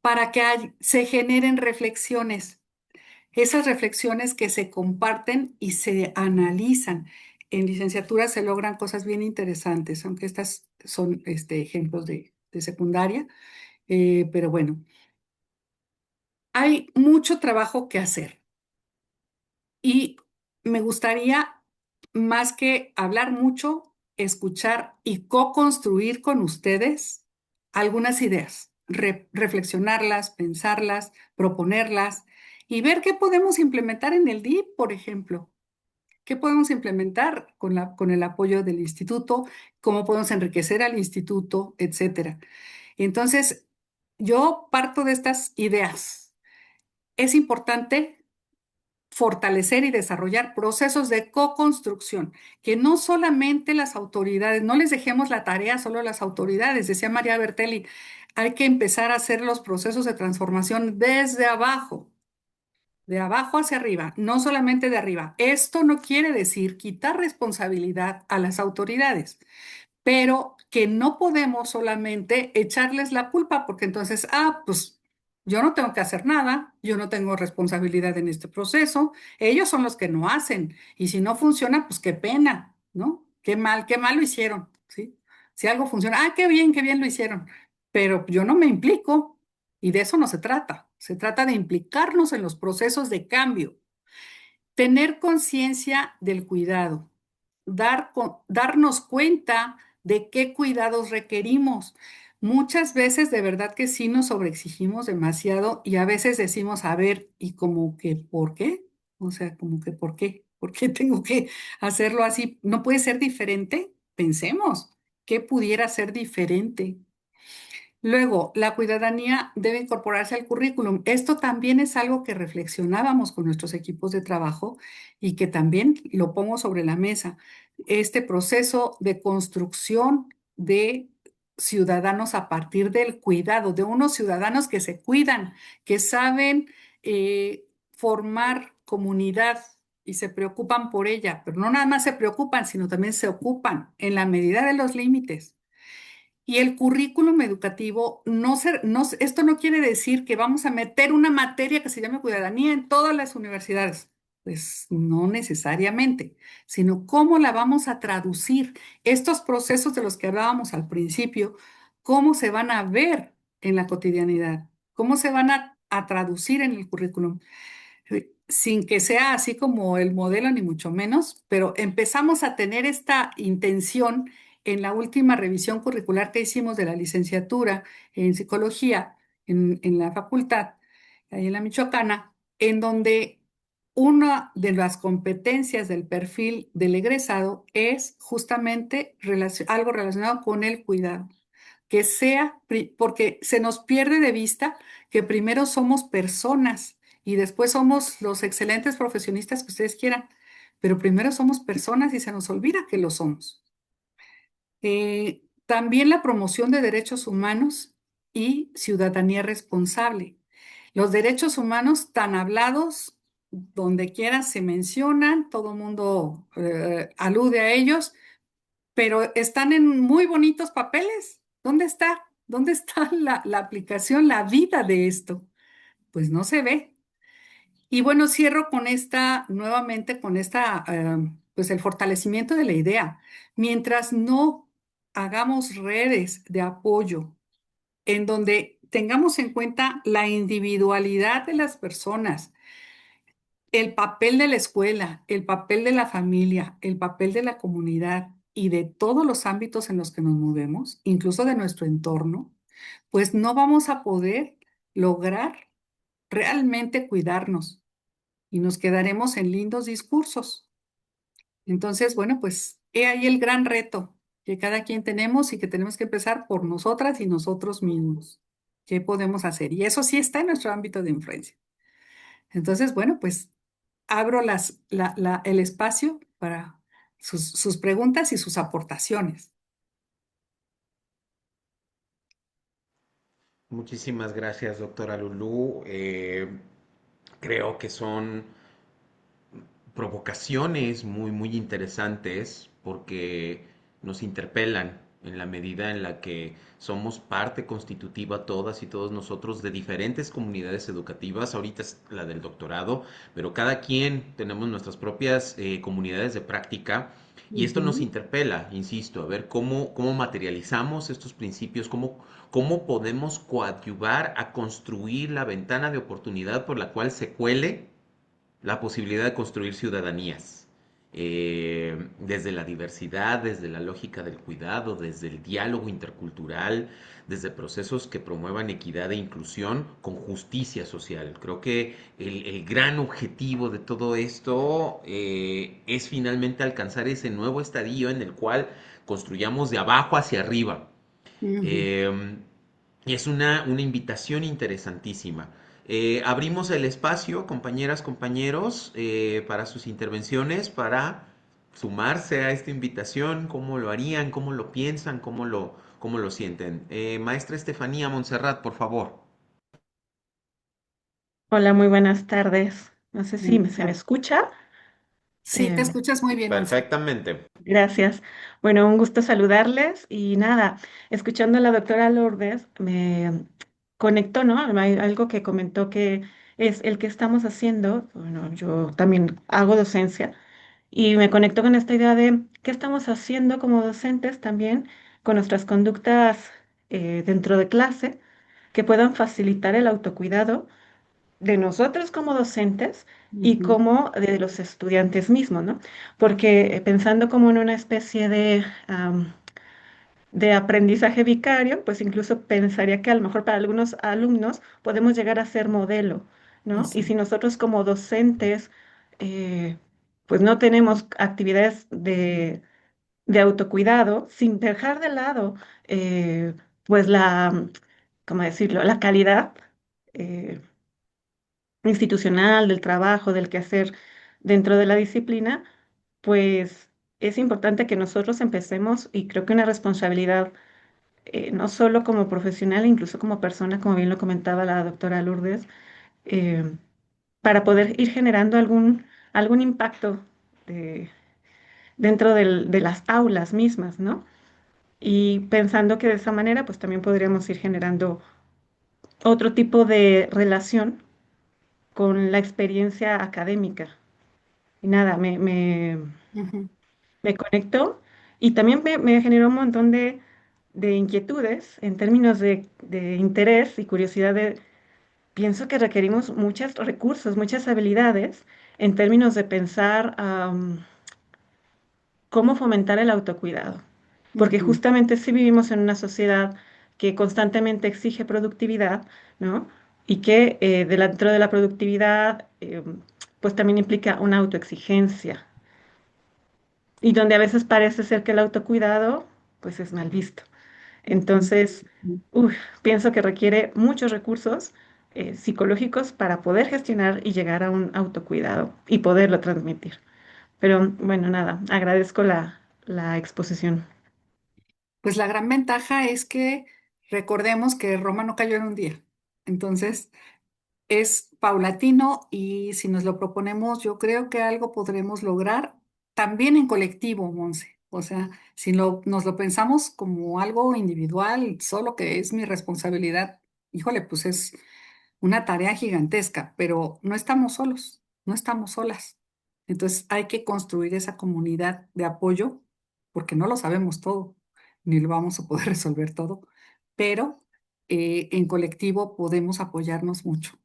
para que se generen reflexiones, esas reflexiones que se comparten y se analizan. En licenciatura se logran cosas bien interesantes, aunque estas son ejemplos de secundaria, pero bueno, hay mucho trabajo que hacer. Y me gustaría, más que hablar mucho, escuchar y co-construir con ustedes algunas ideas, reflexionarlas, pensarlas, proponerlas y ver qué podemos implementar en el DIP, por ejemplo. ¿Qué podemos implementar con el apoyo del instituto? ¿Cómo podemos enriquecer al instituto, etcétera? Entonces, yo parto de estas ideas. Es importante fortalecer y desarrollar procesos de co-construcción, que no solamente las autoridades, no les dejemos la tarea solo a las autoridades, decía María Bertelli, hay que empezar a hacer los procesos de transformación desde abajo, de abajo hacia arriba, no solamente de arriba. Esto no quiere decir quitar responsabilidad a las autoridades, pero que no podemos solamente echarles la culpa, porque entonces, pues yo no tengo que hacer nada, yo no tengo responsabilidad en este proceso, ellos son los que no hacen, y si no funciona, pues qué pena, ¿no? Qué mal lo hicieron, ¿sí? Si algo funciona, qué bien lo hicieron, pero yo no me implico, y de eso no se trata de implicarnos en los procesos de cambio. Tener conciencia del cuidado, darnos cuenta de qué cuidados requerimos. Muchas veces de verdad que sí nos sobreexigimos demasiado y a veces decimos, a ver, ¿y como que por qué? O sea, como que ¿por qué? ¿Por qué tengo que hacerlo así? ¿No puede ser diferente? Pensemos, ¿qué pudiera ser diferente? Luego, la cuidadanía debe incorporarse al currículum. Esto también es algo que reflexionábamos con nuestros equipos de trabajo y que también lo pongo sobre la mesa. Este proceso de construcción de ciudadanos a partir del cuidado, de unos ciudadanos que se cuidan, que saben formar comunidad y se preocupan por ella, pero no nada más se preocupan, sino también se ocupan en la medida de los límites. Y el currículum educativo, esto no quiere decir que vamos a meter una materia que se llame cuidadanía en todas las universidades. Pues no necesariamente, sino cómo la vamos a traducir. Estos procesos de los que hablábamos al principio, cómo se van a ver en la cotidianidad, cómo se van a traducir en el currículum sin que sea así como el modelo, ni mucho menos, pero empezamos a tener esta intención en la última revisión curricular que hicimos de la licenciatura en psicología en la facultad, ahí en la Michoacana, en donde una de las competencias del perfil del egresado es justamente algo relacionado con el cuidado, que sea, porque se nos pierde de vista que primero somos personas y después somos los excelentes profesionistas que ustedes quieran, pero primero somos personas y se nos olvida que lo somos. También la promoción de derechos humanos y ciudadanía responsable. Los derechos humanos tan hablados, donde quiera se mencionan, todo el mundo alude a ellos, pero están en muy bonitos papeles. ¿Dónde está? ¿Dónde está la aplicación, la vida de esto? Pues no se ve. Y bueno, cierro con nuevamente con pues el fortalecimiento de la idea. Mientras no hagamos redes de apoyo en donde tengamos en cuenta la individualidad de las personas, el papel de la escuela, el papel de la familia, el papel de la comunidad y de todos los ámbitos en los que nos movemos, incluso de nuestro entorno, pues no vamos a poder lograr realmente cuidarnos y nos quedaremos en lindos discursos. Entonces, bueno, pues he ahí el gran reto que cada quien tenemos y que tenemos que empezar por nosotras y nosotros mismos. ¿Qué podemos hacer? Y eso sí está en nuestro ámbito de influencia. Entonces, bueno, pues abro el espacio para sus preguntas y sus aportaciones. Muchísimas gracias, doctora Lulú. Creo que son provocaciones muy, muy interesantes porque nos interpelan en la medida en la que somos parte constitutiva todas y todos nosotros de diferentes comunidades educativas. Ahorita es la del doctorado, pero cada quien tenemos nuestras propias comunidades de práctica y esto nos Ujú. interpela, insisto, a ver cómo materializamos estos principios, cómo podemos coadyuvar a construir la ventana de oportunidad por la cual se cuele la posibilidad de construir ciudadanías, desde la diversidad, desde la lógica del cuidado, desde el diálogo intercultural, desde procesos que promuevan equidad e inclusión con justicia social. Creo que el gran objetivo de todo esto es finalmente alcanzar ese nuevo estadio en el cual construyamos de abajo hacia arriba. Ujú. Eh, y es una invitación interesantísima. Abrimos el espacio, compañeras, compañeros, para sus intervenciones, para sumarse a esta invitación, cómo lo harían, cómo lo piensan, cómo lo sienten. Maestra Estefanía Montserrat, por favor. Hola, muy buenas tardes. No sé si Buenas se me tardes. escucha. Sí, te Eh, escuchas muy bien, Monse. Perfectamente. gracias. Bueno, un gusto saludarles y nada, escuchando a la doctora Lourdes, me conectó, ¿no? Hay algo que comentó que es el que estamos haciendo. Bueno, yo también hago docencia y me conectó con esta idea de qué estamos haciendo como docentes también con nuestras conductas dentro de clase que puedan facilitar el autocuidado de nosotros como docentes y Ujú. como de los estudiantes mismos, ¿no? Porque pensando como en una especie de aprendizaje vicario, pues incluso pensaría que a lo mejor para algunos alumnos podemos llegar a ser modelo, ¿no? Y si Exacto. nosotros como docentes, eh, pues no tenemos actividades de autocuidado, sin dejar de lado, pues ¿cómo decirlo? La calidad. eh, institucional, del trabajo, del quehacer dentro de la disciplina, pues es importante que nosotros empecemos y creo que una responsabilidad, no solo como profesional, incluso como persona, como bien lo comentaba la doctora Lourdes, eh, para poder ir generando algún impacto de- dentro de las aulas mismas, ¿no? Y pensando que de esa manera, pues también podríamos ir generando otro tipo de relación con la experiencia académica. Y nada, Ujú. me conectó y también me generó un montón de inquietudes en términos de interés y curiosidad. Pienso que requerimos muchos recursos, muchas habilidades en términos de pensar cómo fomentar el autocuidado. Porque Ujú. justamente si vivimos en una sociedad que constantemente exige productividad, ¿no? Y que dentro de la productividad, pues también implica una autoexigencia y donde a veces parece ser que el autocuidado, pues es mal visto. Ujú. Entonces, Ujú. uf, pienso que requiere muchos recursos psicológicos para poder gestionar y llegar a un autocuidado y poderlo transmitir. Pero bueno, nada, agradezco la exposición. Pues la gran ventaja es que recordemos que Roma no cayó en un día. Entonces, es paulatino y si nos lo proponemos, yo creo que algo podremos lograr también en colectivo, Monse. O sea, si nos lo pensamos como algo individual, solo que es mi responsabilidad, híjole, pues es una tarea gigantesca, pero no estamos solos, no estamos solas. Entonces hay que construir esa comunidad de apoyo, porque no lo sabemos todo, ni lo vamos a poder resolver todo, pero en colectivo podemos apoyarnos mucho.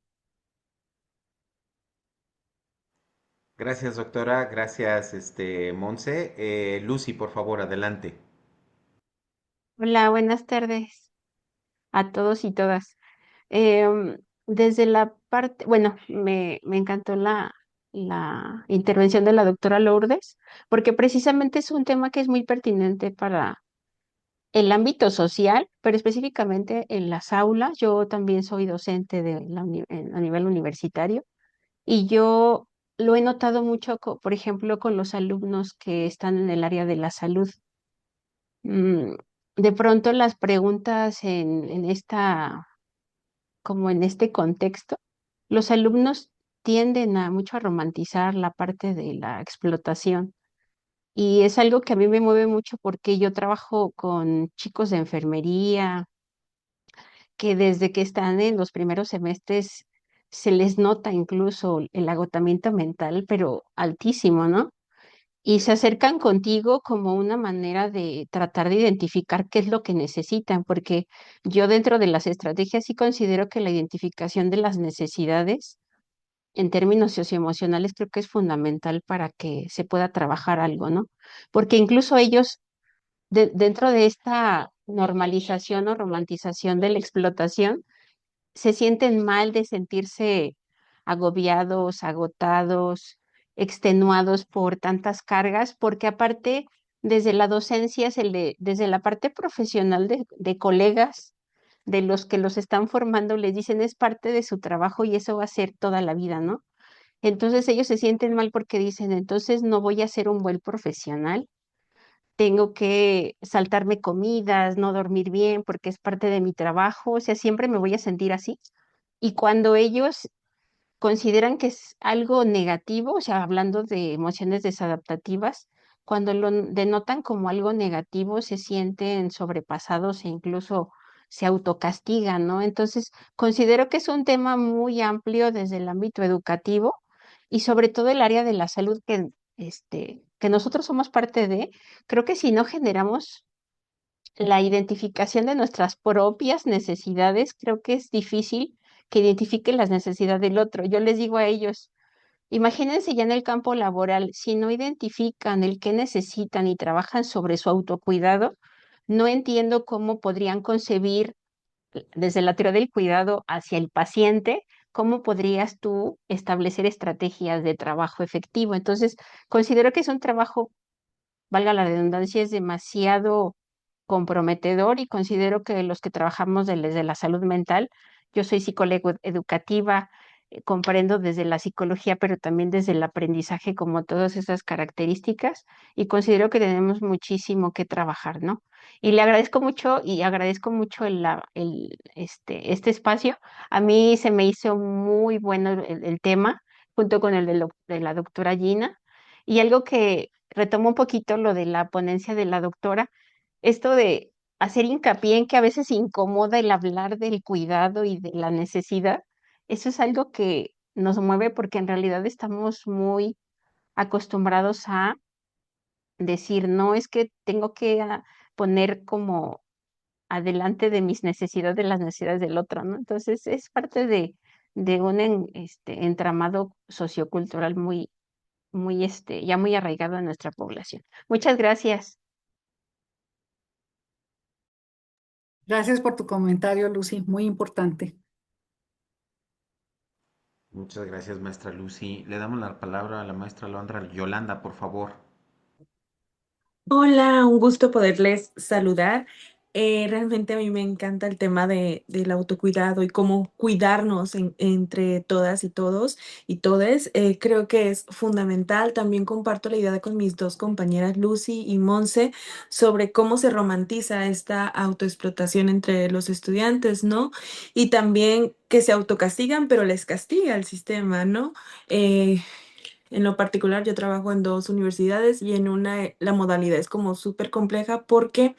Gracias, doctora. Gracias, Monse. Lucy, por favor, adelante. Hola, buenas tardes a todos y todas. Desde la parte, bueno, me encantó la intervención de la doctora Lourdes, porque precisamente es un tema que es muy pertinente para el ámbito social, pero específicamente en las aulas. Yo también soy docente a nivel universitario y yo lo he notado mucho, por ejemplo, con los alumnos que están en el área de la salud. Mm, de pronto las preguntas como en este contexto, los alumnos tienden a mucho a romantizar la parte de la explotación Y es algo que a mí me mueve mucho porque yo trabajo con chicos de enfermería, que desde que están en los primeros semestres se les nota incluso el agotamiento mental, pero altísimo, ¿no? Y se acercan contigo como una manera de tratar de identificar qué es lo que necesitan, porque yo dentro de las estrategias sí considero que la identificación de las necesidades en términos socioemocionales creo que es fundamental para que se pueda trabajar algo, ¿no? Porque incluso ellos, dentro de esta normalización o romantización de la explotación, se sienten mal de sentirse agobiados, agotados, extenuados por tantas cargas, porque aparte, desde la docencia, desde la parte profesional de colegas, de los que los están formando, les dicen es parte de su trabajo y eso va a ser toda la vida, ¿no? Entonces ellos se sienten mal porque dicen, entonces no voy a ser un buen profesional, tengo que saltarme comidas, no dormir bien porque es parte de mi trabajo, o sea, siempre me voy a sentir así. Y cuando ellos consideran que es algo negativo, o sea, hablando de emociones desadaptativas, cuando lo denotan como algo negativo, se sienten sobrepasados e incluso se autocastigan, ¿no? Entonces, considero que es un tema muy amplio desde el ámbito educativo y sobre todo el área de la salud que nosotros somos parte de. Creo que si no generamos la identificación de nuestras propias necesidades, creo que es difícil que identifiquen las necesidades del otro. Yo les digo a ellos, imagínense ya en el campo laboral, si no identifican el que necesitan y trabajan sobre su autocuidado, no entiendo cómo podrían concebir desde la teoría del cuidado hacia el paciente, cómo podrías tú establecer estrategias de trabajo efectivo. Entonces, considero que es un trabajo, valga la redundancia, es demasiado comprometedor y considero que los que trabajamos desde la salud mental, yo soy psicóloga educativa, comprendo desde la psicología, pero también desde el aprendizaje como todas esas características y considero que tenemos muchísimo que trabajar, ¿no? Y le agradezco mucho y agradezco mucho este espacio. A mí se me hizo muy bueno el tema junto con el de la doctora Gina y algo que retomo un poquito lo de la ponencia de la doctora, esto de hacer hincapié en que a veces incomoda el hablar del cuidado y de la necesidad, eso es algo que nos mueve porque en realidad estamos muy acostumbrados a decir, no es que tengo que poner como adelante de mis necesidades las necesidades del otro, ¿no? Entonces es parte de un entramado sociocultural ya muy arraigado en nuestra población. Muchas gracias. Gracias por tu comentario, Lucy, muy importante. Muchas gracias, maestra Lucy. Le damos la palabra a la maestra Yolanda, por favor. Hola, un gusto poderles saludar. Realmente a mí me encanta el tema del autocuidado y cómo cuidarnos entre todas y todos y todes. Creo que es fundamental. También comparto la idea con mis dos compañeras Lucy y Monse sobre cómo se romantiza esta autoexplotación entre los estudiantes, ¿no? Y también que se autocastigan, pero les castiga el sistema, ¿no? En lo particular, yo trabajo en dos universidades y en una la modalidad es como súper compleja porque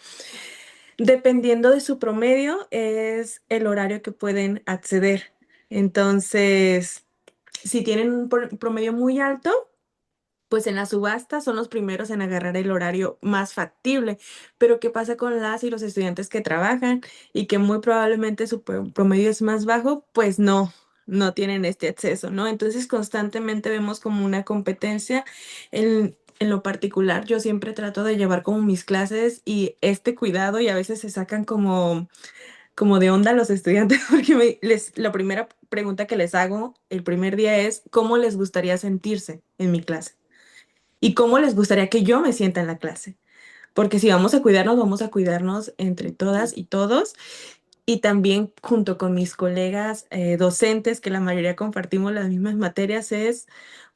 dependiendo de su promedio es el horario que pueden acceder. Entonces, si tienen un promedio muy alto, pues en la subasta son los primeros en agarrar el horario más factible. Pero ¿qué pasa con las y los estudiantes que trabajan y que muy probablemente su promedio es más bajo? Pues no tienen este acceso, ¿no? Entonces constantemente vemos como una competencia. En lo particular, yo siempre trato de llevar como mis clases y este cuidado y a veces se sacan como de onda los estudiantes porque la primera pregunta que les hago el primer día es ¿cómo les gustaría sentirse en mi clase? ¿Y cómo les gustaría que yo me sienta en la clase? Porque si vamos a cuidarnos entre todas y todos. Y también junto con mis colegas docentes, que la mayoría compartimos las mismas materias,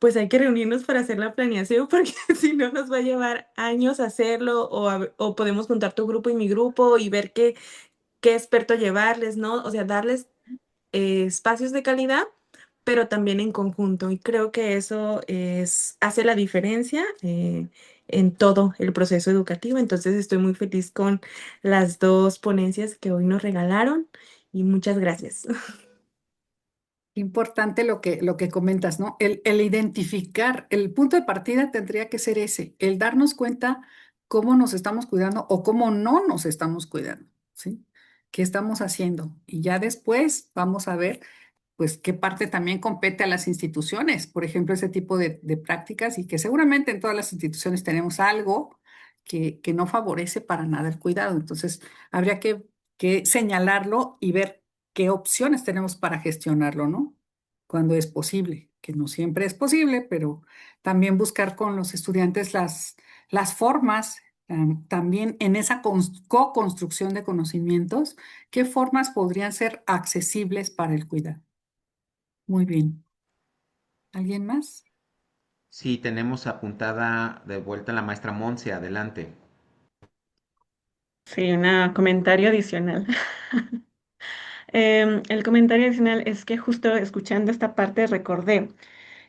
pues hay que reunirnos para hacer la planeación, porque si no nos va a llevar años hacerlo, o podemos juntar tu grupo y mi grupo y ver qué experto llevarles, ¿no? O sea, darles espacios de calidad pero también en conjunto. Y creo que eso hace la diferencia en todo el proceso educativo. Entonces estoy muy feliz con las dos ponencias que hoy nos regalaron y muchas gracias. Importante lo que comentas, ¿no? El identificar, el punto de partida tendría que ser ese, el darnos cuenta cómo nos estamos cuidando o cómo no nos estamos cuidando, ¿sí? ¿Qué estamos haciendo? Y ya después vamos a ver, pues, qué parte también compete a las instituciones, por ejemplo, ese tipo de prácticas y que seguramente en todas las instituciones tenemos algo que no favorece para nada el cuidado. Entonces, habría que señalarlo y ver qué opciones tenemos para gestionarlo, ¿no? Cuando es posible, que no siempre es posible, pero también buscar con los estudiantes las formas, también en esa co-construcción de conocimientos, qué formas podrían ser accesibles para el cuidado. Muy bien. ¿Alguien más? Sí, tenemos apuntada de vuelta la maestra Monse, adelante. Sí, un comentario adicional. El comentario adicional es que justo escuchando esta parte recordé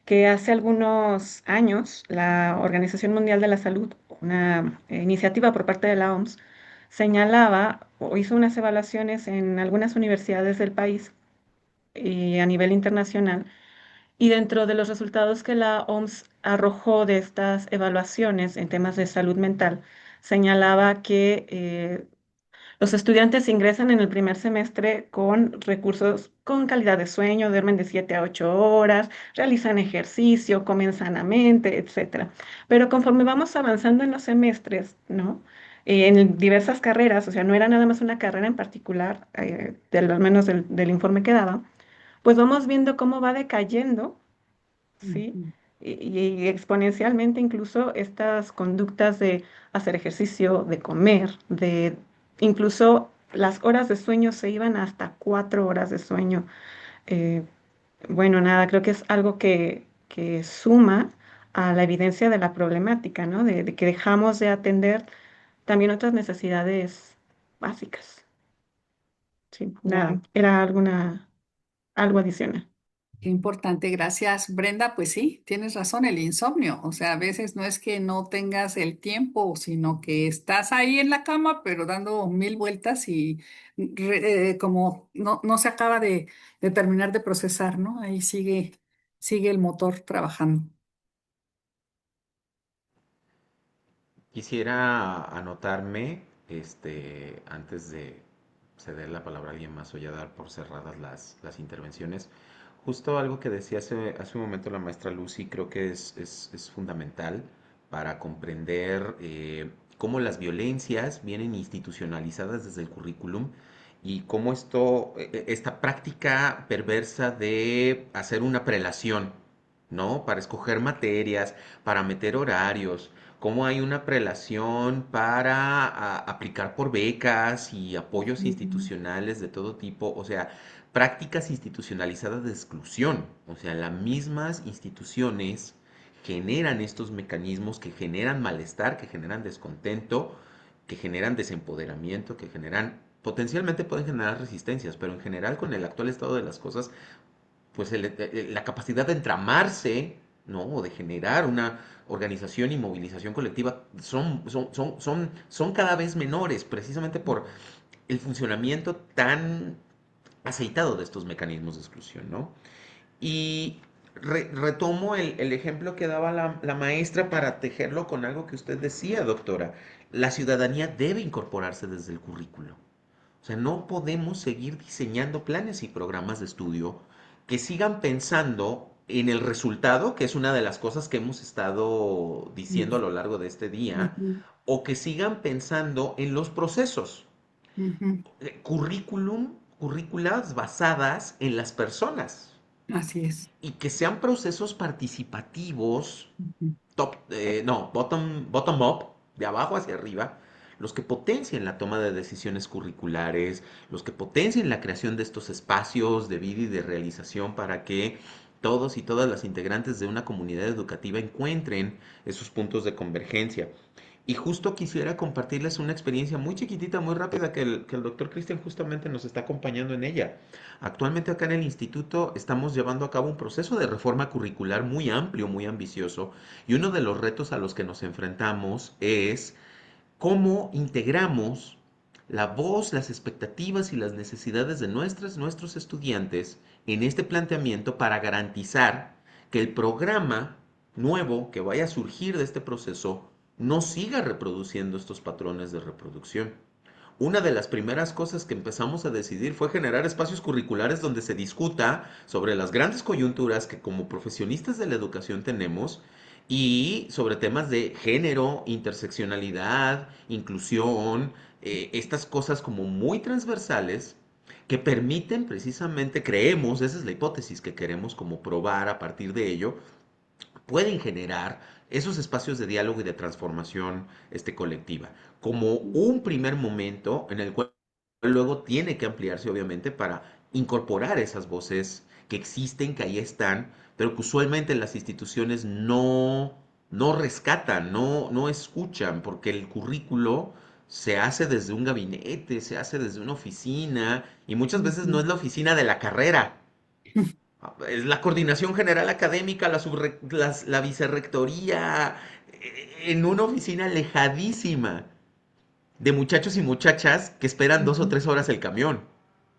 que hace algunos años la Organización Mundial de la Salud, una iniciativa por parte de la OMS, señalaba o hizo unas evaluaciones en algunas universidades del país y a nivel internacional. Y dentro de los resultados que la OMS arrojó de estas evaluaciones en temas de salud mental, señalaba que los estudiantes ingresan en el primer semestre con recursos, con calidad de sueño, duermen de 7 a 8 horas, realizan ejercicio, comen sanamente, etcétera. Pero conforme vamos avanzando en los semestres, ¿no? En diversas carreras, o sea, no era nada más una carrera en particular, al menos del informe que daba, pues vamos viendo cómo va decayendo, ¿sí? Ujú, Y exponencialmente incluso estas conductas de hacer ejercicio, de comer, de incluso las horas de sueño se iban hasta 4 horas de sueño. Eh, bueno, nada, creo que es algo que suma a la evidencia de la problemática, ¿no? De que dejamos de atender también otras necesidades básicas. Sí, nada, claro. era algo adicional. Qué importante, gracias Brenda. Pues sí, tienes razón, el insomnio. O sea, a veces no es que no tengas el tiempo, sino que estás ahí en la cama, pero dando mil vueltas y como no se acaba de terminar de procesar, ¿no? Ahí sigue el motor trabajando. Quisiera anotarme, antes de ceder la palabra a alguien más o ya dar por cerradas las intervenciones, justo algo que decía hace un momento la maestra Lucy, creo que es fundamental para comprender cómo las violencias vienen institucionalizadas desde el currículum y cómo esta práctica perversa de hacer una prelación, ¿no? Para escoger materias, para meter horarios, cómo hay una prelación para aplicar por becas y apoyos Ujú, institucionales de todo tipo, o sea, prácticas institucionalizadas de exclusión, o sea, las mismas instituciones generan estos mecanismos que generan malestar, que generan descontento, que generan desempoderamiento, que generan, potencialmente pueden generar resistencias, pero en general con el actual estado de las cosas, pues la capacidad de entramarse, ¿no? O de generar una organización y movilización colectiva son cada vez menores, precisamente por el funcionamiento tan aceitado de estos mecanismos de exclusión, ¿no? Y retomo el ejemplo que daba la maestra para tejerlo con algo que usted decía, doctora. La ciudadanía debe incorporarse desde el currículo. O sea, no podemos seguir diseñando planes y programas de estudio que sigan pensando en el resultado, que es una de las cosas que hemos estado diciendo a lo largo de este día, ujú, o que sigan pensando en los procesos. ujú. Currículas basadas en las personas Así es. y que sean procesos participativos, Ujú, no, bottom up, de abajo hacia arriba, los que potencien la toma de decisiones curriculares, los que potencien la creación de estos espacios de vida y de realización para que todos y todas las integrantes de una comunidad educativa encuentren esos puntos de convergencia. Y justo quisiera compartirles una experiencia muy chiquitita, muy rápida, que el doctor Cristian justamente nos está acompañando en ella. Actualmente acá en el instituto estamos llevando a cabo un proceso de reforma curricular muy amplio, muy ambicioso, y uno de los retos a los que nos enfrentamos es cómo integramos la voz, las expectativas y las necesidades de nuestros estudiantes en este planteamiento para garantizar que el programa nuevo que vaya a surgir de este proceso no siga reproduciendo estos patrones de reproducción. Una de las primeras cosas que empezamos a decidir fue generar espacios curriculares donde se discuta sobre las grandes coyunturas que como profesionistas de la educación tenemos y sobre temas de género, interseccionalidad, inclusión, estas cosas como muy transversales que permiten precisamente, creemos, esa es la hipótesis que queremos como probar a partir de ello, pueden generar esos espacios de diálogo y de transformación colectiva, como un primer momento en el cual luego tiene que ampliarse obviamente para incorporar esas voces que existen, que ahí están, pero que usualmente las instituciones no rescatan, no escuchan, porque el currículo se hace desde un gabinete, se hace desde una oficina, y muchas veces no Ujú. es la oficina de la carrera, es la coordinación general académica, la vicerrectoría, en una oficina alejadísima de muchachos y muchachas que esperan 2 o 3 horas el camión,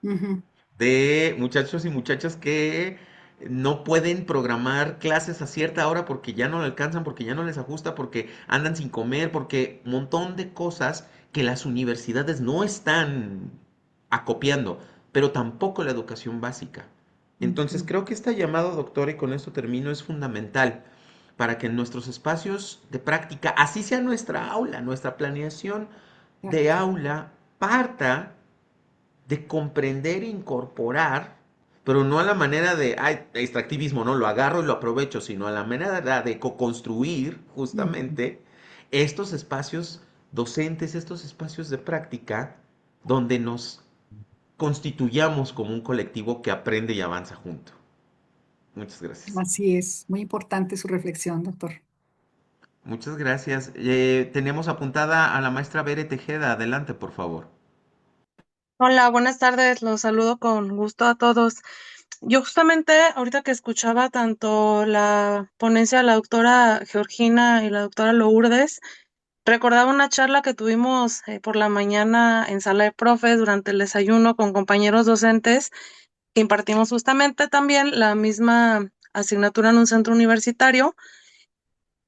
Ujú. de muchachos y muchachas que no pueden programar clases a cierta hora porque ya no le alcanzan, porque ya no les ajusta, porque andan sin comer, porque un montón de cosas que las universidades no están acopiando, pero tampoco la educación básica. Entonces Ujú. creo que este llamado, doctora, y con esto termino, es fundamental para que en nuestros espacios de práctica, así sea nuestra aula, nuestra planeación de Exacto. aula, parta de comprender e incorporar, pero no a la manera de extractivismo, no lo agarro y lo aprovecho, sino a la manera de co-construir Ujú. justamente estos espacios docentes, estos espacios de práctica donde nos constituyamos como un colectivo que aprende y avanza junto. Muchas gracias. Así es, muy importante su reflexión, doctor. Muchas gracias. Tenemos apuntada a la maestra Bere Tejeda. Adelante, por favor. Hola, buenas tardes, los saludo con gusto a todos. Yo justamente ahorita que escuchaba tanto la ponencia de la doctora Georgina y la doctora Lourdes, recordaba una charla que tuvimos por la mañana en sala de profes durante el desayuno con compañeros docentes que impartimos justamente también la misma asignatura en un centro universitario.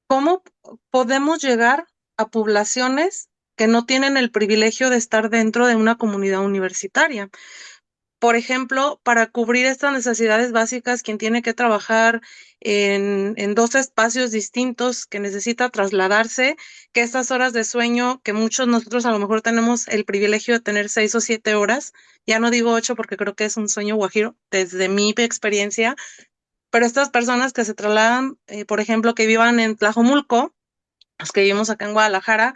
¿Cómo podemos llegar a poblaciones que no tienen el privilegio de estar dentro de una comunidad universitaria? Por ejemplo, para cubrir estas necesidades básicas, quien tiene que trabajar en dos espacios distintos, que necesita trasladarse, que estas horas de sueño, que muchos nosotros a lo mejor tenemos el privilegio de tener 6 o 7 horas, ya no digo 8 porque creo que es un sueño guajiro desde mi experiencia, pero estas personas que se trasladan, por ejemplo, que vivan en Tlajomulco, los que vivimos acá en Guadalajara,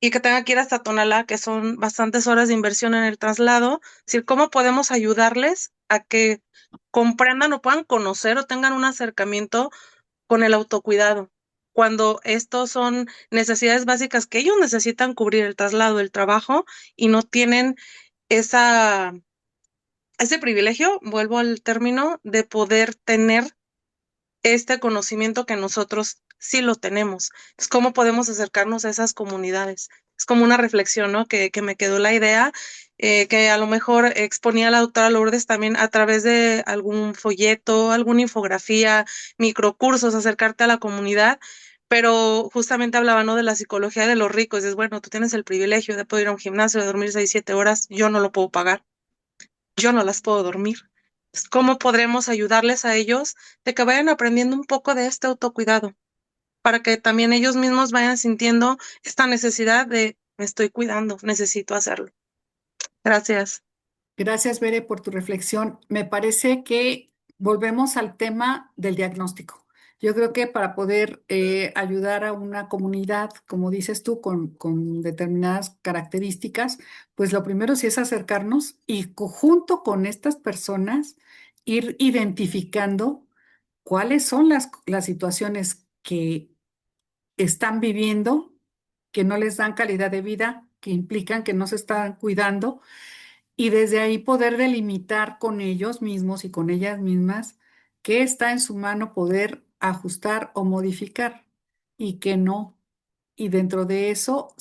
y que tenga que ir hasta Tonalá, que son bastantes horas de inversión en el traslado. Es decir, ¿cómo podemos ayudarles a que comprendan o puedan conocer o tengan un acercamiento con el autocuidado? Cuando estos son necesidades básicas que ellos necesitan cubrir el traslado, el trabajo, y no tienen esa, ese privilegio, vuelvo al término, de poder tener este conocimiento que nosotros sí lo tenemos. Es cómo podemos acercarnos a esas comunidades. Es como una reflexión, ¿no? Que me quedó la idea, que a lo mejor exponía la doctora Lourdes también a través de algún folleto, alguna infografía, microcursos, acercarte a la comunidad, pero justamente hablaba, ¿no? De la psicología de los ricos. Es bueno, tú tienes el privilegio de poder ir a un gimnasio, de dormir 6, 7 horas, yo no lo puedo pagar, yo no las puedo dormir. ¿Cómo podremos ayudarles a ellos de que vayan aprendiendo un poco de este autocuidado para que también ellos mismos vayan sintiendo esta necesidad de me estoy cuidando, necesito hacerlo? Gracias. Gracias, Bere, por tu reflexión. Me parece que volvemos al tema del diagnóstico. Yo creo que para poder ayudar a una comunidad, como dices tú, con determinadas características, pues lo primero sí es acercarnos y junto con estas personas ir identificando cuáles son las situaciones que están viviendo que no les dan calidad de vida, que implican que no se están cuidando, y desde ahí poder delimitar con ellos mismos y con ellas mismas qué está en su mano poder ajustar o modificar y qué no. Y dentro de eso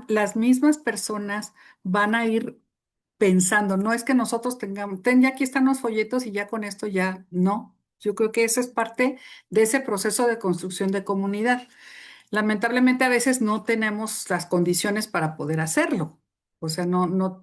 las mismas personas van a ir pensando, no es que nosotros tengamos, ya aquí están los folletos y ya con esto ya no. Yo creo que eso es parte de ese proceso de construcción de comunidad. Lamentablemente a veces no tenemos las condiciones para poder hacerlo. O sea, nuestra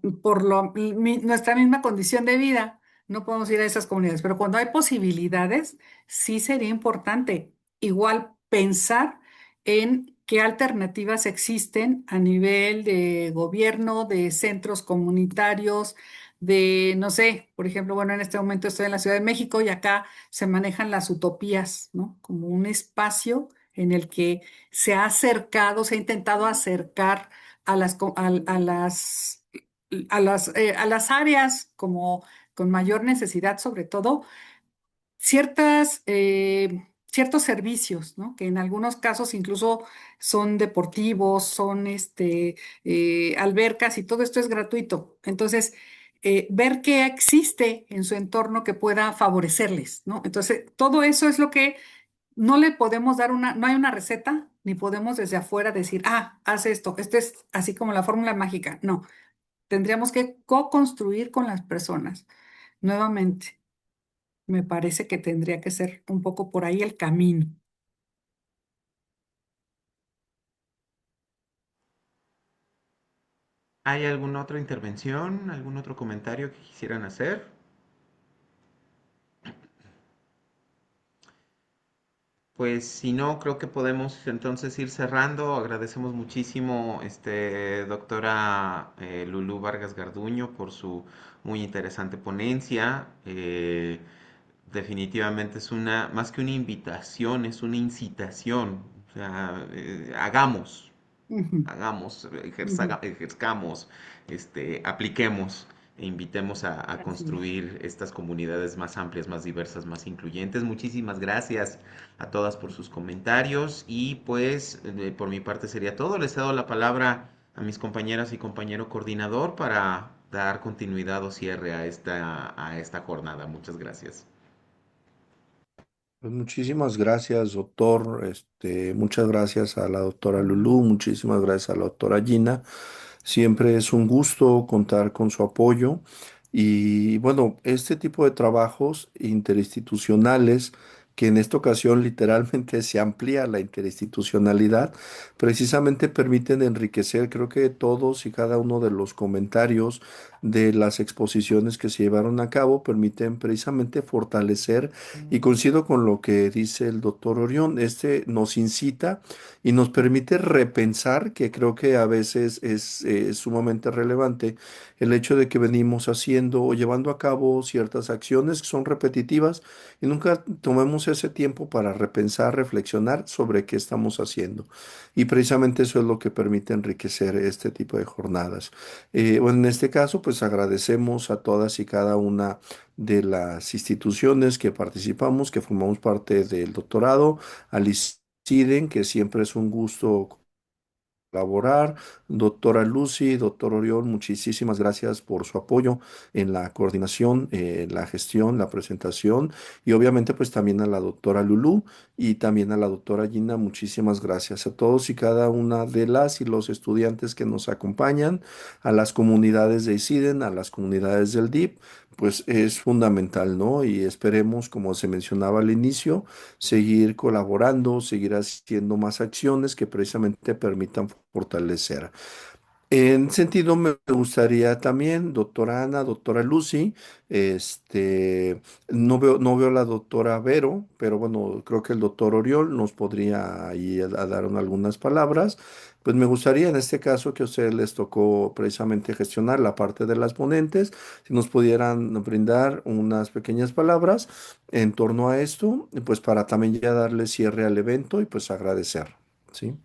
misma condición de vida, no podemos ir a esas comunidades. Pero cuando hay posibilidades, sí sería importante igual pensar en qué alternativas existen a nivel de gobierno, de centros comunitarios, de, no sé, por ejemplo, bueno, en este momento estoy en la Ciudad de México y acá se manejan las utopías, ¿no? Como un espacio en el que se ha intentado acercar a las áreas como con mayor necesidad, sobre todo, ciertos servicios, ¿no? Que en algunos casos incluso son deportivos, son albercas y todo esto es gratuito. Entonces, ver qué existe en su entorno que pueda favorecerles, ¿no? Entonces, todo eso es lo que no le podemos dar no hay una receta, ni podemos desde afuera decir, haz esto, esto es así como la fórmula mágica. No, tendríamos que co-construir con las personas. Nuevamente, me parece que tendría que ser un poco por ahí el camino. ¿Hay alguna otra intervención, algún otro comentario que quisieran hacer? Pues si no, creo que podemos entonces ir cerrando. Agradecemos muchísimo, doctora Lulú Vargas Garduño, por su muy interesante ponencia. Definitivamente es más que una invitación, es una incitación. O sea, Ujú, ujú. ejerzcamos, apliquemos e invitemos a Así es. construir estas comunidades más amplias, más diversas, más incluyentes. Muchísimas gracias a todas por sus comentarios y pues por mi parte sería todo. Les cedo la palabra a mis compañeras y compañero coordinador para dar continuidad o cierre a esta jornada. Muchas gracias. Pues muchísimas gracias, doctor. Muchas gracias a la doctora Lulú, muchísimas gracias a la doctora Gina. Siempre es un gusto contar con su apoyo. Y bueno, este tipo de trabajos interinstitucionales, que en esta ocasión literalmente se amplía la interinstitucionalidad, precisamente permiten enriquecer, creo que todos y cada uno de los comentarios de las exposiciones que se llevaron a cabo permiten precisamente fortalecer y coincido con lo que dice el doctor Orión, nos incita y nos permite repensar, que creo que a veces es sumamente relevante, el hecho de que venimos haciendo o llevando a cabo ciertas acciones que son repetitivas y nunca tomemos ese tiempo para repensar, reflexionar sobre qué estamos haciendo. Y precisamente eso es lo que permite enriquecer este tipo de jornadas. Bueno, en este caso, pues agradecemos a todas y cada una de las instituciones que participamos, que formamos parte del doctorado, al ICIDEN, que siempre es un gusto colaborar. Doctora Lucy, doctor Orión, muchísimas gracias por su apoyo en la coordinación, la gestión, la presentación y obviamente pues también a la doctora Lulú y también a la doctora Gina, muchísimas gracias a todos y cada una de las y los estudiantes que nos acompañan, a las comunidades de ICIDEN, a las comunidades del DIP, pues es fundamental, ¿no? Y esperemos, como se mencionaba al inicio, seguir colaborando, seguir haciendo más acciones que precisamente permitan fortalecer. En sentido, me gustaría también, doctora Ana, doctora Lucy, no veo a la doctora Vero, pero bueno, creo que el doctor Oriol nos podría ahí a dar algunas palabras. Pues me gustaría en este caso que a ustedes les tocó precisamente gestionar la parte de las ponentes, si nos pudieran brindar unas pequeñas palabras en torno a esto, pues para también ya darle cierre al evento y pues agradecer, ¿sí?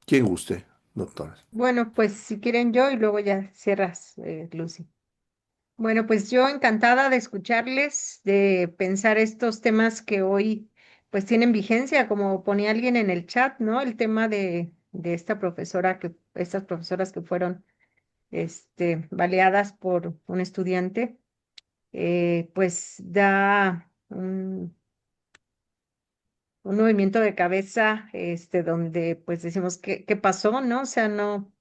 Quien guste, doctora. Bueno, pues si quieren yo y luego ya cierras, Lucy. Bueno, pues yo encantada de escucharles, de pensar estos temas que hoy pues tienen vigencia, como ponía alguien en el chat, ¿no? El tema de esta profesora estas profesoras que fueron baleadas por un estudiante, pues da un movimiento de cabeza, donde pues decimos, ¿qué pasó, no? O sea, no,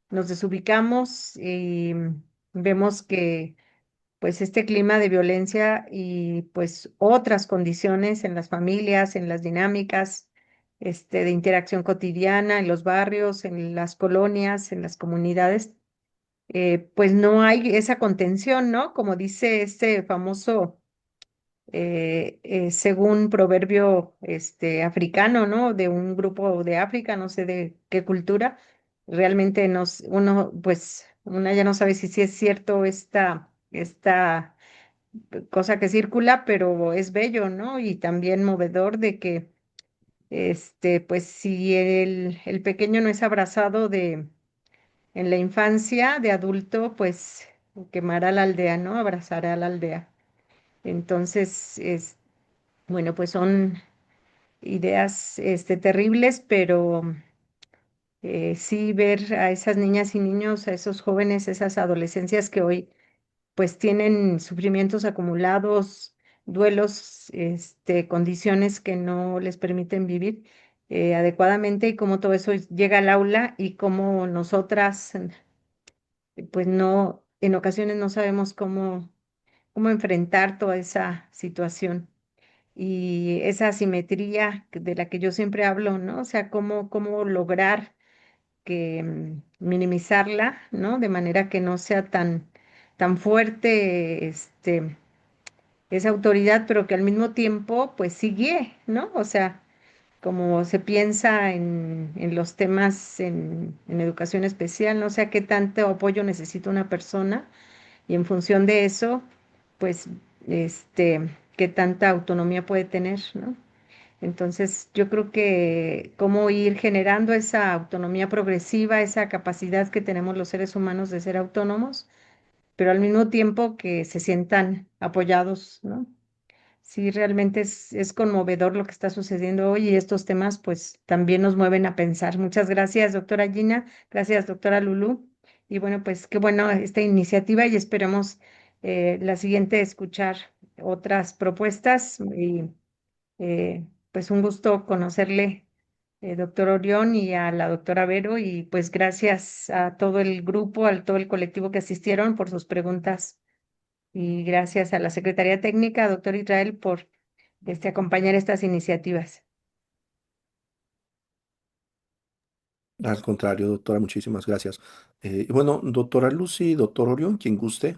nos desubicamos y vemos que pues este clima de violencia y pues otras condiciones en las familias, en las dinámicas, de interacción cotidiana, en los barrios, en las colonias, en las comunidades, pues no hay esa contención, ¿no? Como dice este famoso según proverbio africano, ¿no? De un grupo de África, no sé de qué cultura, realmente uno, pues, una ya no sabe si sí es cierto esta cosa que circula, pero es bello, ¿no? Y también movedor de que, pues, si el pequeño no es abrazado en la infancia, de adulto, pues, quemará la aldea, ¿no? Abrazará a la aldea. Entonces, bueno, pues son ideas terribles, pero sí ver a esas niñas y niños, a esos jóvenes, esas adolescencias que hoy pues tienen sufrimientos acumulados, duelos, condiciones que no les permiten vivir adecuadamente y cómo todo eso llega al aula y cómo nosotras pues no, en ocasiones no sabemos cómo enfrentar toda esa situación y esa asimetría de la que yo siempre hablo, ¿no? O sea, cómo lograr que minimizarla, ¿no? De manera que no sea tan fuerte, esa autoridad, pero que al mismo tiempo, pues sí guíe, ¿no? O sea, como se piensa en los temas en educación especial, ¿no? O sea, qué tanto apoyo necesita una persona y en función de eso, pues, qué tanta autonomía puede tener, ¿no? Entonces, yo creo que cómo ir generando esa autonomía progresiva, esa capacidad que tenemos los seres humanos de ser autónomos, pero al mismo tiempo que se sientan apoyados, ¿no? Sí, realmente es conmovedor lo que está sucediendo hoy y estos temas pues también nos mueven a pensar. Muchas gracias, doctora Gina. Gracias, doctora Lulú. Y bueno, pues qué bueno esta iniciativa y esperemos la siguiente escuchar otras propuestas y pues un gusto conocerle, doctor Orión, y a la doctora Vero, y pues gracias a todo el grupo, a todo el colectivo que asistieron por sus preguntas, y gracias a la Secretaría Técnica, doctor Israel, por acompañar estas iniciativas. Al contrario, doctora, muchísimas gracias. Y bueno, doctora Lucy, doctor Orión, quien guste.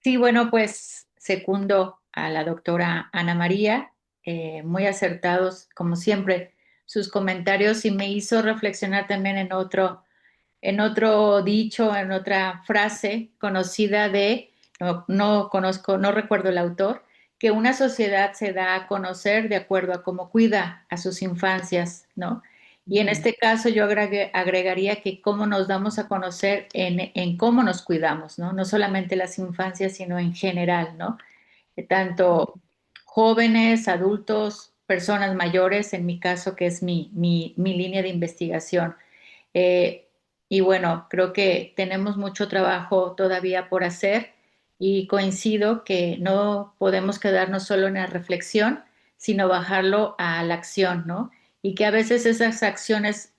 Sí, bueno, pues secundo a la doctora Ana María, muy acertados, como siempre, sus comentarios y me hizo reflexionar también en otro dicho, en otra frase conocida no conozco, no recuerdo el autor, que una sociedad se da a conocer de acuerdo a cómo cuida a sus infancias, ¿no? Y en este caso yo agregaría que cómo nos damos a conocer en cómo nos cuidamos, ¿no? No solamente las infancias, sino en general, ¿no? Tanto jóvenes, adultos, personas mayores, en mi caso, que es mi línea de investigación. Eh, y bueno, creo que tenemos mucho trabajo todavía por hacer y coincido que no podemos quedarnos solo en la reflexión, sino bajarlo a la acción, ¿no? Y que a veces esas acciones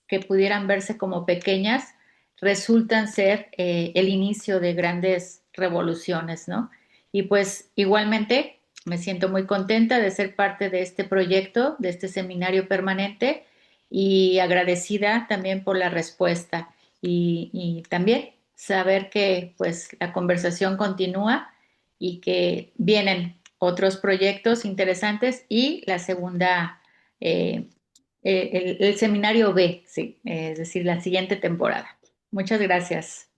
que pudieran verse como pequeñas resultan ser el inicio de grandes revoluciones, ¿no? Y pues igualmente me siento muy contenta de ser parte de este proyecto, de este seminario permanente y agradecida también por la respuesta y también saber que pues la conversación continúa y que vienen otros proyectos interesantes y la segunda, el seminario B, sí, es decir, la siguiente temporada. Muchas gracias.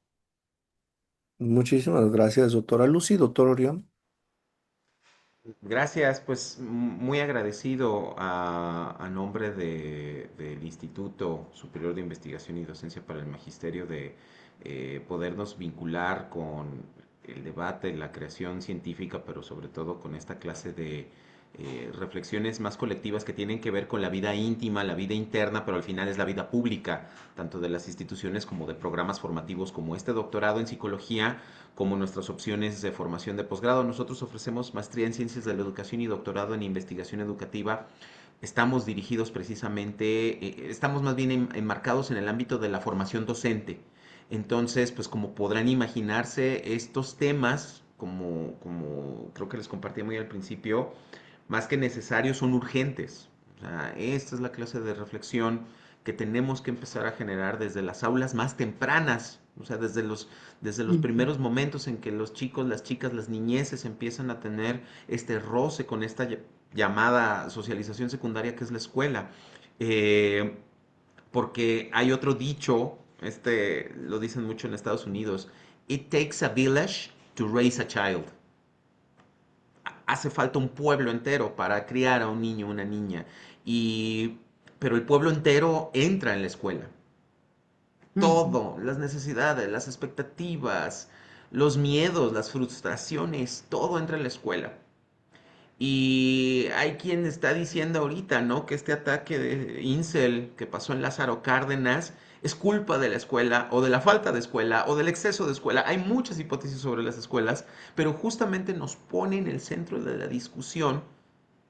Muchísimas gracias, doctora Lucy, doctor Orión. Gracias, pues muy agradecido a nombre del Instituto Superior de Investigación y Docencia para el Magisterio de podernos vincular con el debate, la creación científica, pero sobre todo con esta clase de reflexiones más colectivas que tienen que ver con la vida íntima, la vida interna, pero al final es la vida pública, tanto de las instituciones como de programas formativos como este doctorado en psicología, como nuestras opciones de formación de posgrado. Nosotros ofrecemos maestría en ciencias de la educación y doctorado en investigación educativa. Estamos dirigidos precisamente, estamos más bien enmarcados en el ámbito de la formación docente. Entonces, pues como podrán imaginarse, estos temas, como creo que les compartí muy al principio, más que necesarios, son urgentes. O sea, esta es la clase de reflexión que tenemos que empezar a generar desde las aulas más tempranas, o sea, desde los primeros momentos en que los chicos, las chicas, las niñeces empiezan a tener este roce con esta llamada socialización secundaria que es la escuela. Eh, Porque hay otro dicho, este lo dicen mucho en Estados Unidos: It takes a village to raise a child. Hace falta un pueblo entero para criar a un niño o una niña. Y, pero el pueblo entero entra en la escuela. Todo, las necesidades, las expectativas, los miedos, las frustraciones, todo entra en la escuela. Y hay quien está diciendo ahorita, ¿no? Que este ataque de Incel que pasó en Lázaro Cárdenas es culpa de la escuela o de la falta de escuela o del exceso de escuela. Hay muchas hipótesis sobre las escuelas, pero justamente nos pone en el centro de la discusión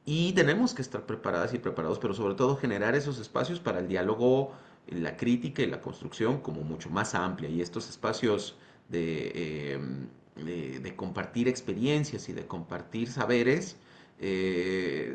y tenemos que estar preparadas y preparados, pero sobre todo generar esos espacios para el diálogo, la crítica y la construcción como mucho más amplia. Y estos espacios de compartir experiencias y de compartir saberes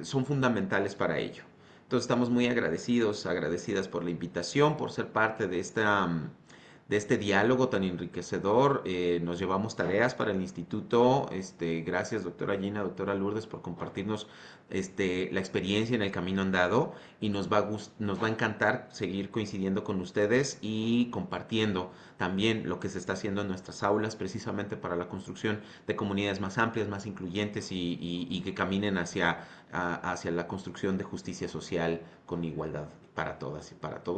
son fundamentales para ello. Entonces estamos muy agradecidos, agradecidas por la invitación, por ser parte de este diálogo tan enriquecedor. Nos llevamos tareas para el instituto. Gracias, doctora Gina, doctora Lourdes, por compartirnos la experiencia en el camino andado, y nos va a encantar seguir coincidiendo con ustedes y compartiendo también lo que se está haciendo en nuestras aulas precisamente para la construcción de comunidades más amplias, más incluyentes y que caminen hacia la construcción de justicia social con igualdad para todas y para todos.